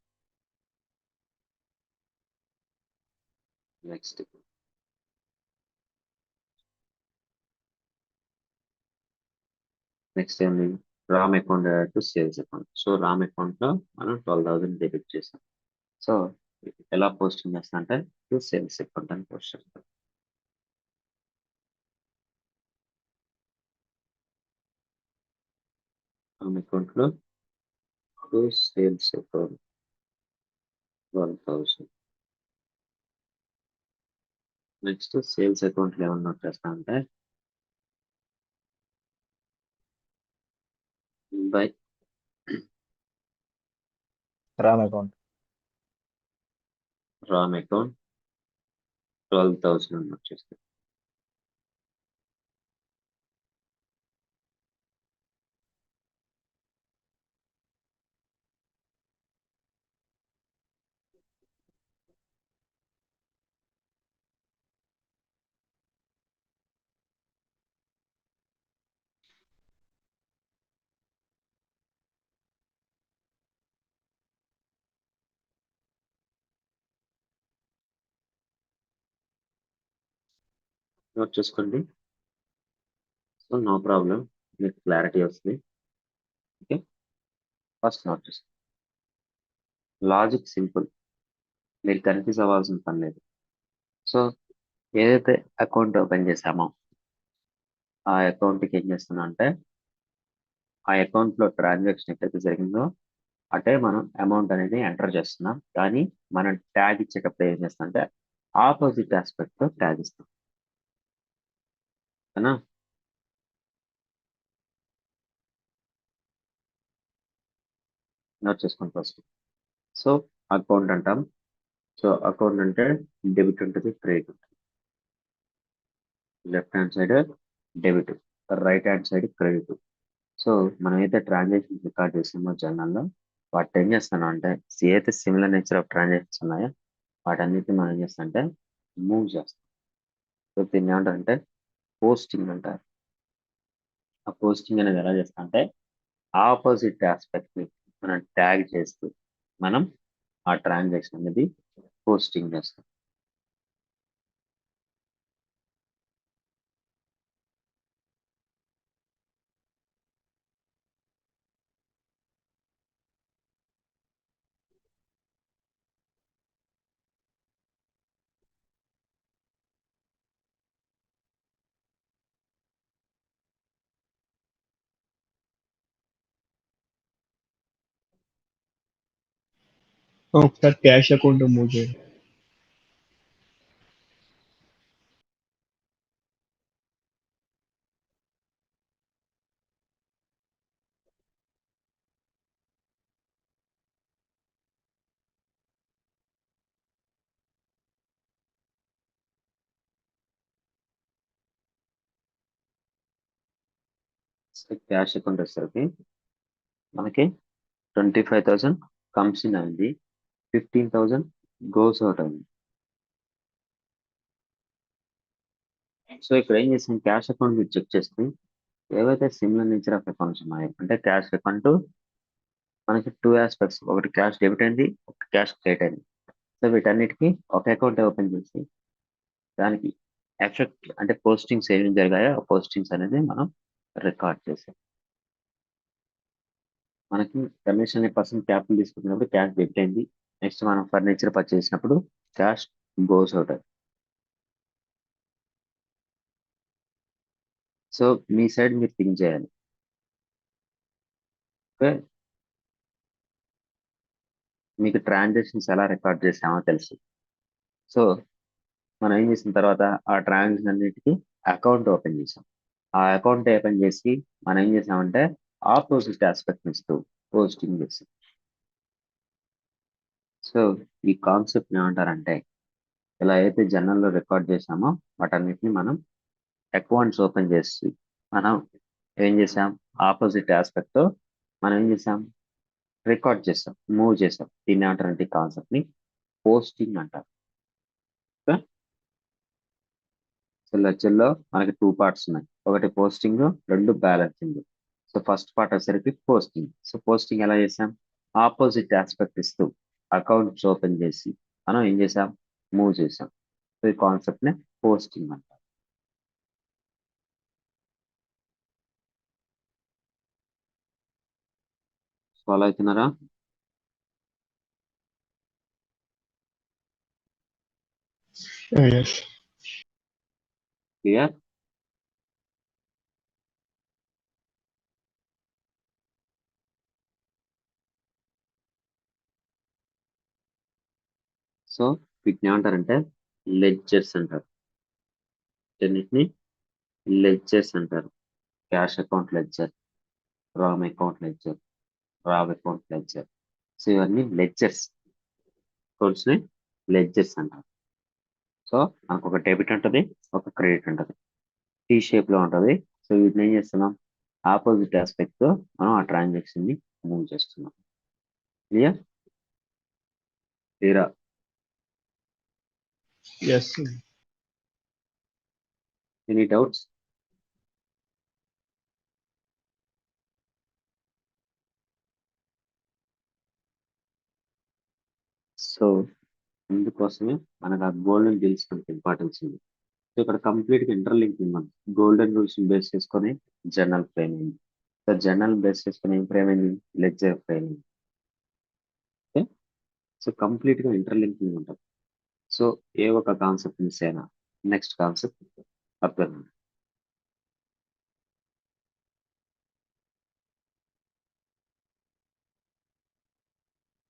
నెక్స్ట్ ఏంటి, Ram account to sales account. So Ram account లో మనం 12,000 డెబిట్ చేసాం. సో ఎలా పోస్టింగ్ చేస్తా అంటే టు సేల్స్ అకౌంట్ అని పోస్ట్ చేస్తాం. రామ్ అకౌంట్ లో to sales account 12,000. Next sales account లో ఏమన్నా చేస్తా అంటే by RAM account. Ram account 12,000 అని వచ్చేస్తాం. నోట్ చేసుకోండి. సో నో ప్రాబ్లం, మీకు క్లారిటీ వస్తుంది. ఓకే, ఫస్ట్ నోట్ చేసుకోండి. లాజిక్ సింపుల్, మీరు కన్ఫ్యూజ్ అవ్వాల్సిన పని లేదు. సో ఏదైతే అకౌంట్ ఓపెన్ చేసామో ఆ అకౌంట్కి ఏం చేస్తున్నా అంటే ఆ అకౌంట్ లో ట్రాన్సాక్షన్ ఎక్కడైతే జరిగిందో అంటే మనం అమౌంట్ అనేది ఎంటర్ చేస్తున్నాం. కానీ మనం ట్యాగ్ ఇచ్చేటప్పుడు ఏం చేస్తాం అంటే ఆపోజిట్ ఆస్పెక్ట్ తో ట్యాగ్ ఇస్తాం. అవునా, నోట్ చేసుకోండి ఫస్ట్. సో అకౌంట్ అంటాం. సో అకౌంట్ అంటే డెబిట్ ఉంటుంది, క్రెడిట్ ఉంటుంది. Left hand side debit, right hand side credit. So మనం అయితే ట్రాన్సాక్షన్ రికార్డ్ చేసామో జర్నల్లో వాటి ఏం చేస్తాను అంటే ఏదైతే సిమిలర్ నేచర్ ఆఫ్ ట్రాన్సాక్షన్స్ ఉన్నాయో వాటన్నిటిని మనం ఏం చేస్తాం అంటే మూవ్ చేస్తాం. సో దీన్ని ఏమంటారంటే పోస్టింగ్ అంటారు. ఆ పోస్టింగ్ అనేది ఎలా చేస్తాం అంటే ఆపోజిట్ ఆస్పెక్ట్ ని మనం ట్యాగ్ చేస్తూ మనం ఆ ట్రాన్సాక్షన్ అనేది పోస్టింగ్ చేస్తాం. ఒకసారి క్యాష్ అకౌంట్ మూవ్ చేయండి. సో క్యాష్ అకౌంట్ వచ్చేసరికి మనకి 25,000 కమ్స్ ఇన్ అయింది, 15,000 గోస్ అవుట్ అయింది. సో ఇక్కడ ఏం చేసాం, క్యాష్ అకౌంట్ మీరు చెక్ చేస్తే ఏవైతే సిమిలర్ నేచర్ ఆఫ్ అకౌంట్స్ ఉన్నాయో అంటే క్యాష్ అకౌంట్ మనకి టూ ఆస్పెక్ట్స్, ఒకటి క్యాష్ డెబిట్ అయింది, ఒక క్యాష్ క్రెడిట్ అయింది. సో వీటన్నిటికీ ఒక అకౌంట్ ఓపెన్ చేసి దానికి ఎఫెక్ట్ అంటే పోస్టింగ్స్ ఏమి జరిగాయో ఆ పోస్టింగ్స్ అనేది మనం రికార్డ్ చేసాం. మనకి రమేష్ అనే పర్సన్ క్యాపిటల్ తీసుకున్నప్పుడు క్యాష్ డెబిట్ అయింది. నెక్స్ట్ మనం ఫర్నిచర్ పర్చేస్ చేసినప్పుడు క్యాష్ గోస్ అవుట్ అయింది. సో మీ సైడ్ మీరు థింక్ చేయాలి. ఓకే, మీకు ట్రాన్సాక్షన్స్ ఎలా రికార్డ్ చేసామో తెలుసు. సో మనం ఏం చేసిన తర్వాత ఆ ట్రాన్సాక్షన్ అన్నిటికీ అకౌంట్ ఓపెన్ చేసాం. ఆ అకౌంట్ ఓపెన్ చేసి మనం ఏం చేసామంటే ఆపోజిట్ ఆస్పెక్ట్ ఇస్తూ పోస్టింగ్ చేసాం. సో ఈ కాన్సెప్ట్ ఏమంటారంటే ఇలా అయితే జర్నల్లో రికార్డ్ చేసామో వాటన్నిటిని మనం అకౌంట్స్ ఓపెన్ చేసి మనం ఏం చేసాం, ఆపోజిట్ ఆస్పెక్ట్ తో మనం ఏం చేసాం, రికార్డ్ చేసాం, మూవ్ చేసాం. దీన్ని ఏమంటారంటే కాన్సెప్ట్ ని పోస్టింగ్ అంటారు. సో లెక్చర్లో మనకి టూ పార్ట్స్ ఉన్నాయి, ఒకటి పోస్టింగ్, రెండు బ్యాలెన్సింగ్. సో ఫస్ట్ పార్ట్ వచ్చేసరికి పోస్టింగ్. సో పోస్టింగ్ ఎలా చేసాం, ఆపోజిట్ ఆస్పెక్ట్ ఇస్తూ అకౌంట్స్ ఓపెన్ చేసి మనం ఏం చేసాం, మూవ్ చేసాం. సో ఈ కాన్సెప్ట్ ని పోస్టింగ్ అంటారు. ఫాలో అవుతున్నారా? ఎస్. క్లియర్? సో వీటిని ఏమంటారంటే లెడ్జర్స్ అంటారు. వీటన్నిటిని లెడ్జర్స్ అంటారు. Cash account ledger, Ram account ledger, Rao account ledger. So ఇవన్నీ లెడ్జర్స్, అకౌంట్స్ ని లెడ్జర్స్ అంటారు. సో మనకు ఒక డెబిట్ ఉంటుంది, ఒక క్రెడిట్ ఉంటుంది, టీ షేప్ లో ఉంటుంది. సో వీటిని ఏం చేస్తున్నాం, ఆపోజిట్ ఆస్పెక్ట్ తో మనం ఆ ట్రాన్సాక్షన్ ని మూవ్ చేస్తున్నాం. క్లియర్? క్లియరా? ఎస్. Any doubts? సో ఇందుకోసమే మనకు ఆ గోల్డెన్ రూల్స్ మనకి ఇంపార్టెన్స్ ఉంది. సో ఇక్కడ కంప్లీట్ గా ఇంటర్లింకింగ్ ఉంది. గోల్డెన్ రూల్స్ బేస్ చేసుకొని జర్నల్ ఫ్రేమ్ అయింది. సో జర్నల్ బేస్ చేసుకొని ఏం ఫ్రేమ్ అయింది, లెడ్జర్ ఫ్రేమ్ అయింది. ఓకే, సో కంప్లీట్ గా ఇంటర్లింకింగ్ ఉంటుంది. సో ఏ ఒక కాన్సెప్ట్ మిస్ అయినా నెక్స్ట్ కాన్సెప్ట్ అర్థం.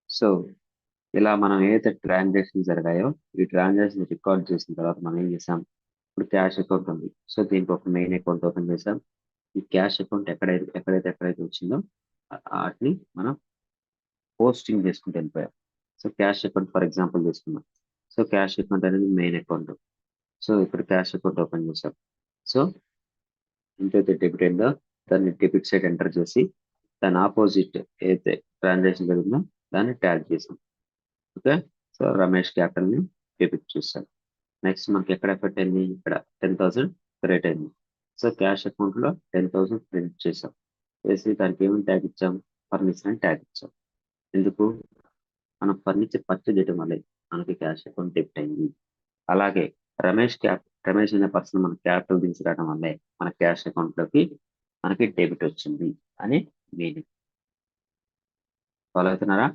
సో ఇలా మనం ఏదైతే ట్రాన్సాక్షన్ జరిగాయో ఈ ట్రాన్సాక్షన్ రికార్డ్ చేసిన తర్వాత మనం ఏం చేసాం, ఇప్పుడు క్యాష్ అకౌంట్ ఉంది. సో దీనికి ఒక మెయిన్ అకౌంట్ ఓపెన్ చేసాం. ఈ క్యాష్ అకౌంట్ ఎక్కడైతే వచ్చిందో వాటిని మనం పోస్టింగ్ చేసుకుంటూ వెళ్ళిపోయాం. So cash account for example తీసుకున్నాం. సో క్యాష్ అకౌంట్ అనేది మెయిన్ అకౌంట్. సో ఇప్పుడు క్యాష్ అకౌంట్ ఓపెన్ చేసాం. సో ఎంతైతే డెబిట్ అయిందో దాన్ని డెబిట్ సైడ్ ఎంటర్ చేసి దాని ఆపోజిట్ ఏదైతే ట్రాన్సాక్షన్ జరిగిందో దాన్ని ట్యాగ్ చేసాం. ఓకే, సో రమేష్ క్యాపిటల్ ని డెబిట్ చేసాం. నెక్స్ట్ మనకి ఎక్కడ ఎఫెక్ట్ అయింది, ఇక్కడ 10,000 క్రెడిట్ అయింది. సో క్యాష్ అకౌంట్ లో 10,000 క్రెడిట్ చేసాం. చేసి దానికి ఏమైనా ట్యాగ్ ఇచ్చాం, ఫర్నిచర్ అని ట్యాగ్ ఇచ్చాం. ఎందుకు, మనం ఫర్నిచర్ పర్చేజ్ చేయడం వల్ల మనకి క్యాష్ అకౌంట్ డెబిట్ అయింది. అలాగే రమేష్ అనే పర్సన్ మన క్యాపిటల్ తీసుకురావడం వల్లే మన క్యాష్ అకౌంట్ లోకి మనకి డెబిట్ వచ్చింది అని మీనింగ్. ఫాలో అవుతున్నారా?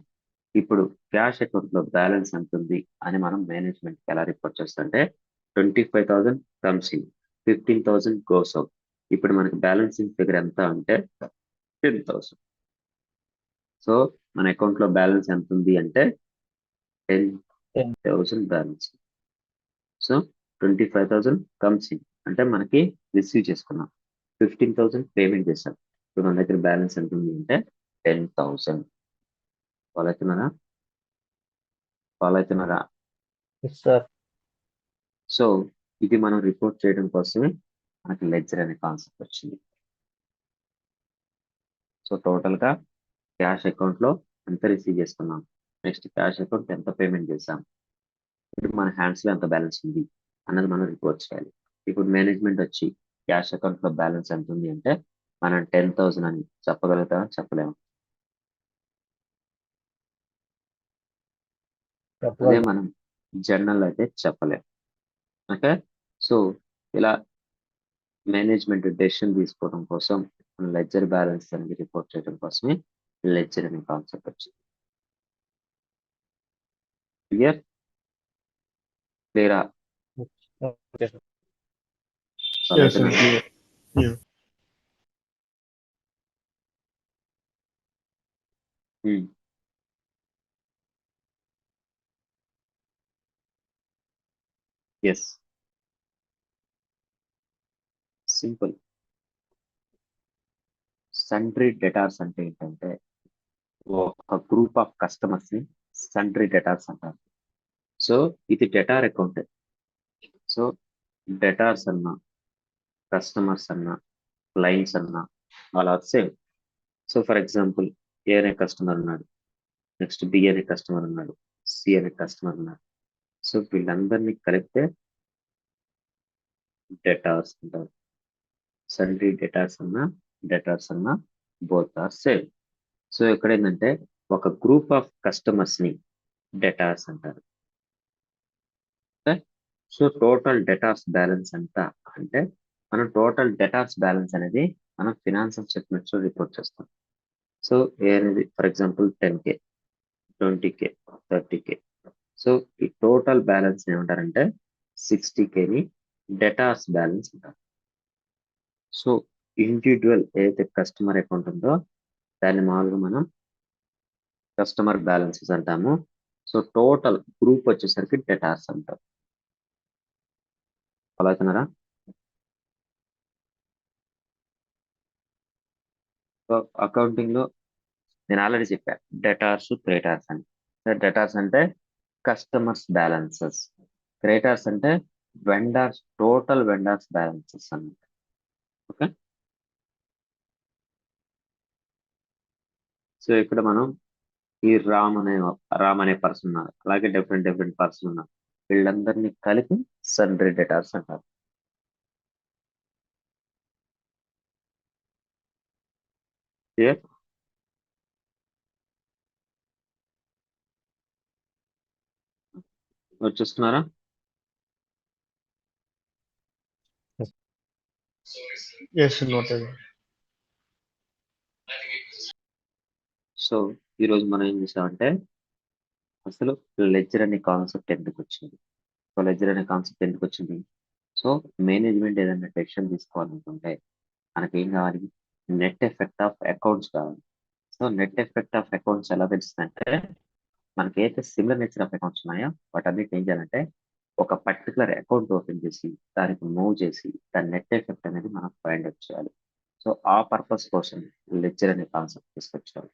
ఇప్పుడు క్యాష్ అకౌంట్ లో బ్యాలెన్స్ ఎంత ఉంది అని మనం మేనేజ్మెంట్ కి ఎలా రిపోర్ట్ చేస్తుంటే 25,000 కమ్స్ ఇన్, 15,000 గోస్ అవుట్. ఇప్పుడు మనకి బ్యాలెన్సింగ్ ఫిగర్ ఎంత అంటే 10,000. సో మన అకౌంట్ లో బ్యాలెన్స్ ఎంత ఉంది అంటే 10,000 బ్యాలెన్స్. సో 25,000 కమ్స్ ఇన్ అంటే మనకి రిసీవ్ చేసుకున్నాం, 15,000 పేమెంట్ చేశాం. ఇప్పుడు మన దగ్గర బ్యాలెన్స్ ఎంత ఉంది అంటే 10,000. ఫాలో అవుతున్నారా? ఫాలో అవుతున్నారా? Yes sir. సో ఇది మనం రిపోర్ట్ చేయడం కోసమే మనకి లెడ్జర్ అనే కాన్సెప్ట్ వచ్చింది. సో టోటల్ గా క్యాష్ అకౌంట్ లో ఎంత రిసీవ్ చేసుకున్నాం, నెక్స్ట్ క్యాష్ అకౌంట్ ఎంత పేమెంట్ చేసాం, ఇప్పుడు మన హ్యాండ్స్ లో ఎంత బ్యాలెన్స్ ఉంది అన్నది మనం రిపోర్ట్ చేయాలి. ఇప్పుడు మేనేజ్మెంట్ వచ్చి క్యాష్ అకౌంట్ లో బ్యాలెన్స్ ఎంత ఉంది అంటే మనం 10,000 అని చెప్పగలుగుతాం, చెప్పలేము. అదే చెప్పగలను. మనం జర్నల్ అయితే చెప్పలేము. ఓకే, సో ఇలా మేనేజ్మెంట్ డెసిషన్ తీసుకోవడం కోసం లెడ్జర్ బ్యాలెన్స్ అనేది రిపోర్ట్ చేయడం కోసమే లెడ్జర్ అనే కాన్సెప్ట్ వచ్చింది. క్లియర్? క్లియరా? Okay sir. Yes, sir. Clear. Yeah. Yes, simple. Sundry debtors అంటే ఏంటంటే ఒక గ్రూప్ ఆఫ్ కస్టమర్స్ ని సండ్రీ డెటార్స్ అంటారు. సో ఇది డెటార్ అకౌంట్. సో డెటార్స్ అన్నా, కస్టమర్స్ అన్నా, క్లయింట్స్ అన్నా all are same. So for example A అనే కస్టమర్ ఉన్నాడు, నెక్స్ట్ బి అనే కస్టమర్ ఉన్నాడు, సి అనే కస్టమర్ ఉన్నాడు. సో వీళ్ళందరినీ కలిపితే డెటార్స్ అంటారు. సండ్రీ డెటార్స్ అన్నా బోత్ ఆర్ సేమ్. సో ఇక్కడ ఏంటంటే ఒక గ్రూప్ ఆఫ్ కస్టమర్స్ ని డెటార్స్ అంటారు. సో టోటల్ డెటార్స్ బ్యాలెన్స్ ఎంత అంటే మనం టోటల్ డెటార్స్ బ్యాలెన్స్ అనేది మనం ఫినాన్షియల్ స్టేట్మెంట్స్ లో రిపోర్ట్ చేస్తాం. సో ఏ అనేది for example 10K, 20K, 30K. So ఈ టోటల్ బ్యాలెన్స్ ఏమంటారంటే 60K ని డెటార్స్ బ్యాలెన్స్ అంటారు. సో ఇండివిజువల్ ఏదైతే కస్టమర్ అకౌంట్ ఉందో దాన్ని మామూలుగా మనం కస్టమర్ బ్యాలెన్సెస్ అంటాము. సో టోటల్ గ్రూప్ వచ్చేసరికి డెటార్స్ అంటారు. ఫాలో అవుతున్నారా? సో అకౌంటింగ్ లో నేను ఆల్రెడీ చెప్పాను డెటార్స్ క్రెడిటార్స్ అని. డెటార్స్ అంటే కస్టమర్స్ బ్యాలెన్సెస్, క్రెడిటార్స్ అంటే టోటల్ వెండర్స్ బ్యాలెన్సెస్ అన్నమాట. ఓకే, సో ఇక్కడ మనం ఈ రామ్ అనే పర్సన్ ఉన్నారు, అలాగే డిఫరెంట్ పర్సన్ ఉన్నారు, వీళ్ళందరినీ కలిపి సన్డ్రీ డెటార్స్ అంటారు. క్లియర్? వచ్చేస్తున్నారా? Yes, noted. సో ఈరోజు మనం ఏం చేసామంటే అసలు లెడ్జర్ అనే కాన్సెప్ట్ ఎందుకు వచ్చింది, సో లెడ్జర్ అనే కాన్సెప్ట్ ఎందుకు వచ్చింది, సో మేనేజ్మెంట్ ఏదైనా డెసిషన్ తీసుకోవాలనుకుంటే మనకి ఏం కావాలి, నెట్ ఎఫెక్ట్ ఆఫ్ అకౌంట్స్ కావాలి. So net effect of accounts ఎలా తెలుస్తుందంటే మనకి ఏదైతే సిమిలర్ నేచర్ ఆఫ్ అకౌంట్స్ ఉన్నాయో వాటన్నిటి ఏం చేయాలంటే ఒక పర్టికులర్ అకౌంట్ ఓపెన్ చేసి దానికి మూవ్ చేసి దాని నెట్ ఎఫెక్ట్ అనేది మనం ఫైండ్ అవుట్ చేయాలి. సో ఆ పర్పస్ కోసం లెడ్జర్ అనే కాన్సెప్ట్ తీసుకొచ్చారు.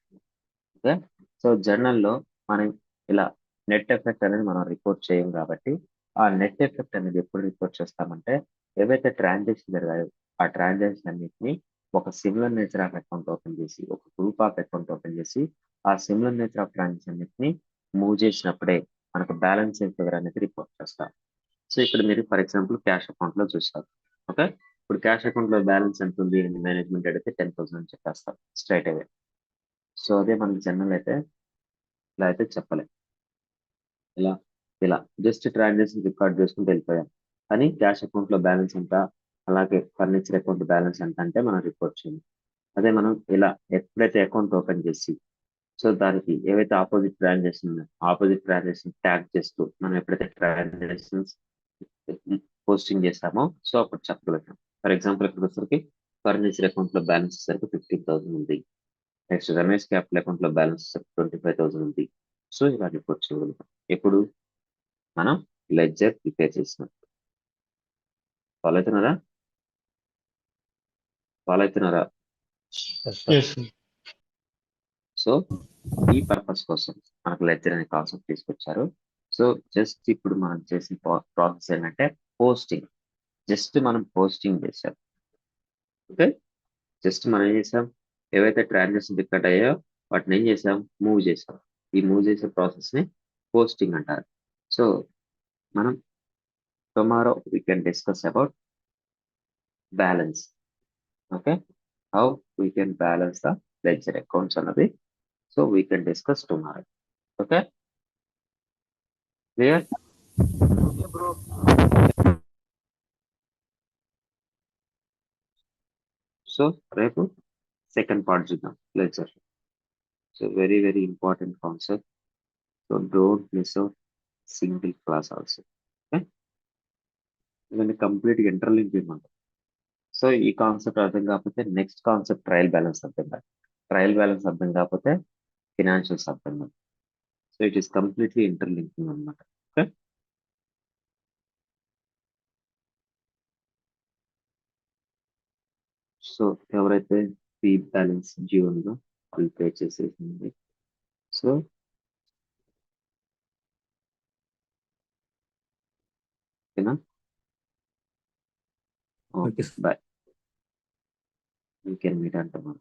ఓకే, సో జర్నల్లో మనం ఇలా నెట్ ఎఫెక్ట్ అనేది మనం రిపోర్ట్ చేయం కాబట్టి ఆ నెట్ ఎఫెక్ట్ అనేది ఎప్పుడు రిపోర్ట్ చేస్తామంటే ఏవైతే ట్రాన్సాక్షన్ జరిగాయో ఆ ట్రాన్సాక్షన్ అన్నిటిని ఒక similar nature of account open చేసి ఒక గ్రూప్ ఆఫ్ అకౌంట్ ఓపెన్ చేసి ఆ సిమిలర్ నేచర్ ఆఫ్ ట్రాన్సాక్షన్ అన్నిటిని మూవ్ చేసినప్పుడే మనకు బ్యాలెన్స్ ఫిగర్ అనేది రిపోర్ట్ చేస్తాం. సో ఇక్కడ మీరు ఫర్ ఎగ్జాంపుల్ క్యాష్ అకౌంట్ లో చూస్తారు. ఓకే, ఇప్పుడు క్యాష్ అకౌంట్ లో బ్యాలెన్స్ ఎంత ఉంది మేనేజ్మెంట్ అడిగితే 10,000 అని చెప్పేస్తాం స్ట్రైట్ అవే. సో అదే మనకి జనరల్ అయితే ఇలా అయితే చెప్పలేం. ఇలా ఇలా జస్ట్ ట్రాన్సాక్షన్ రికార్డ్ చేసుకుంటూ వెళ్ళిపోయాం. కానీ క్యాష్ అకౌంట్ లో బ్యాలెన్స్ ఎంత, అలాగే ఫర్నిచర్ అకౌంట్ బ్యాలెన్స్ ఎంత అంటే మనం రిపోర్ట్ చేయాలి. అదే మనం ఇలా ఎప్పుడైతే అకౌంట్ ఓపెన్ చేసి సో దానికి ఏవైతే ఆపోజిట్ ట్రాన్సాక్షన్ ట్యాగ్ చేస్తూ మనం ఎప్పుడైతే ట్రాన్సాక్షన్స్ పోస్టింగ్ చేస్తామో సో అప్పుడు చెప్పగలుగుతాం. ఫర్ ఎగ్జాంపుల్ ఇక్కడ వచ్చరికి ఫర్నిచర్ అకౌంట్ లో బ్యాలెన్స్ సరికి 15,000 ఉంది. నెక్స్ట్ రమేష్ క్యాపిటల్ అకౌంట్ లో బ్యాలెన్స్ 25,000 ఉంది. సో ఇలా రిపోర్ట్ చేయగలుగుతాం ఎప్పుడు మనం లెడ్జర్ ప్రిపేర్ చేసినప్పుడు. ఫాలో అవుతున్నారా? ఫాలో అవుతున్నారా? Yes, sir. Yes, sir. So ఈ పర్పస్ కోసం మనకు లెడ్జర్ అనే కాన్సెప్ట్ తీసుకొచ్చారు. సో జస్ట్ ఇప్పుడు మనం చేసిన ప్రాసెస్ ఏంటంటే పోస్టింగ్. జస్ట్ మనం పోస్టింగ్ చేసాం. ఓకే, జస్ట్ మనం ఏం చేసాం, ఏవైతే ట్రాన్సాక్షన్ రికార్డ్ అయ్యాయో వాటిని ఏం చేసాం, మూవ్ చేసాం. ఈ మూవ్ చేసే ప్రాసెస్ ని పోస్టింగ్ అంటారు. సో మనం tomorrow we can discuss about balance. Okay, how we can balance the ledger accounts అన్నది. So we can discuss tomorrow. Okay, clear? So రేపు సెకండ్ పార్ట్ చూద్దాం ledger. So very very important concept. So don't miss out single class also. Okay, ఇవన్నీ కంప్లీట్గా ఇంటర్లింక్ ఇవ్వమంటారు. సో ఈ కాన్సెప్ట్ అర్థం కాకపోతే నెక్స్ట్ కాన్సెప్ట్ ట్రయల్ బ్యాలెన్స్ అర్థం కాదు. ట్రయల్ బ్యాలెన్స్ అర్థం కాకపోతే ఫినాన్షియల్స్ అర్థం కాదు. So it is completely interlinking అనమాట. ఓకే, సో ఎవరైతే ఫీ బ్యాలెన్స్ జియో ఉందో వాళ్ళు పే చేసేసింది. సో ఓకేనా? Okay, okay, bye. You can meet అంటున్నాను.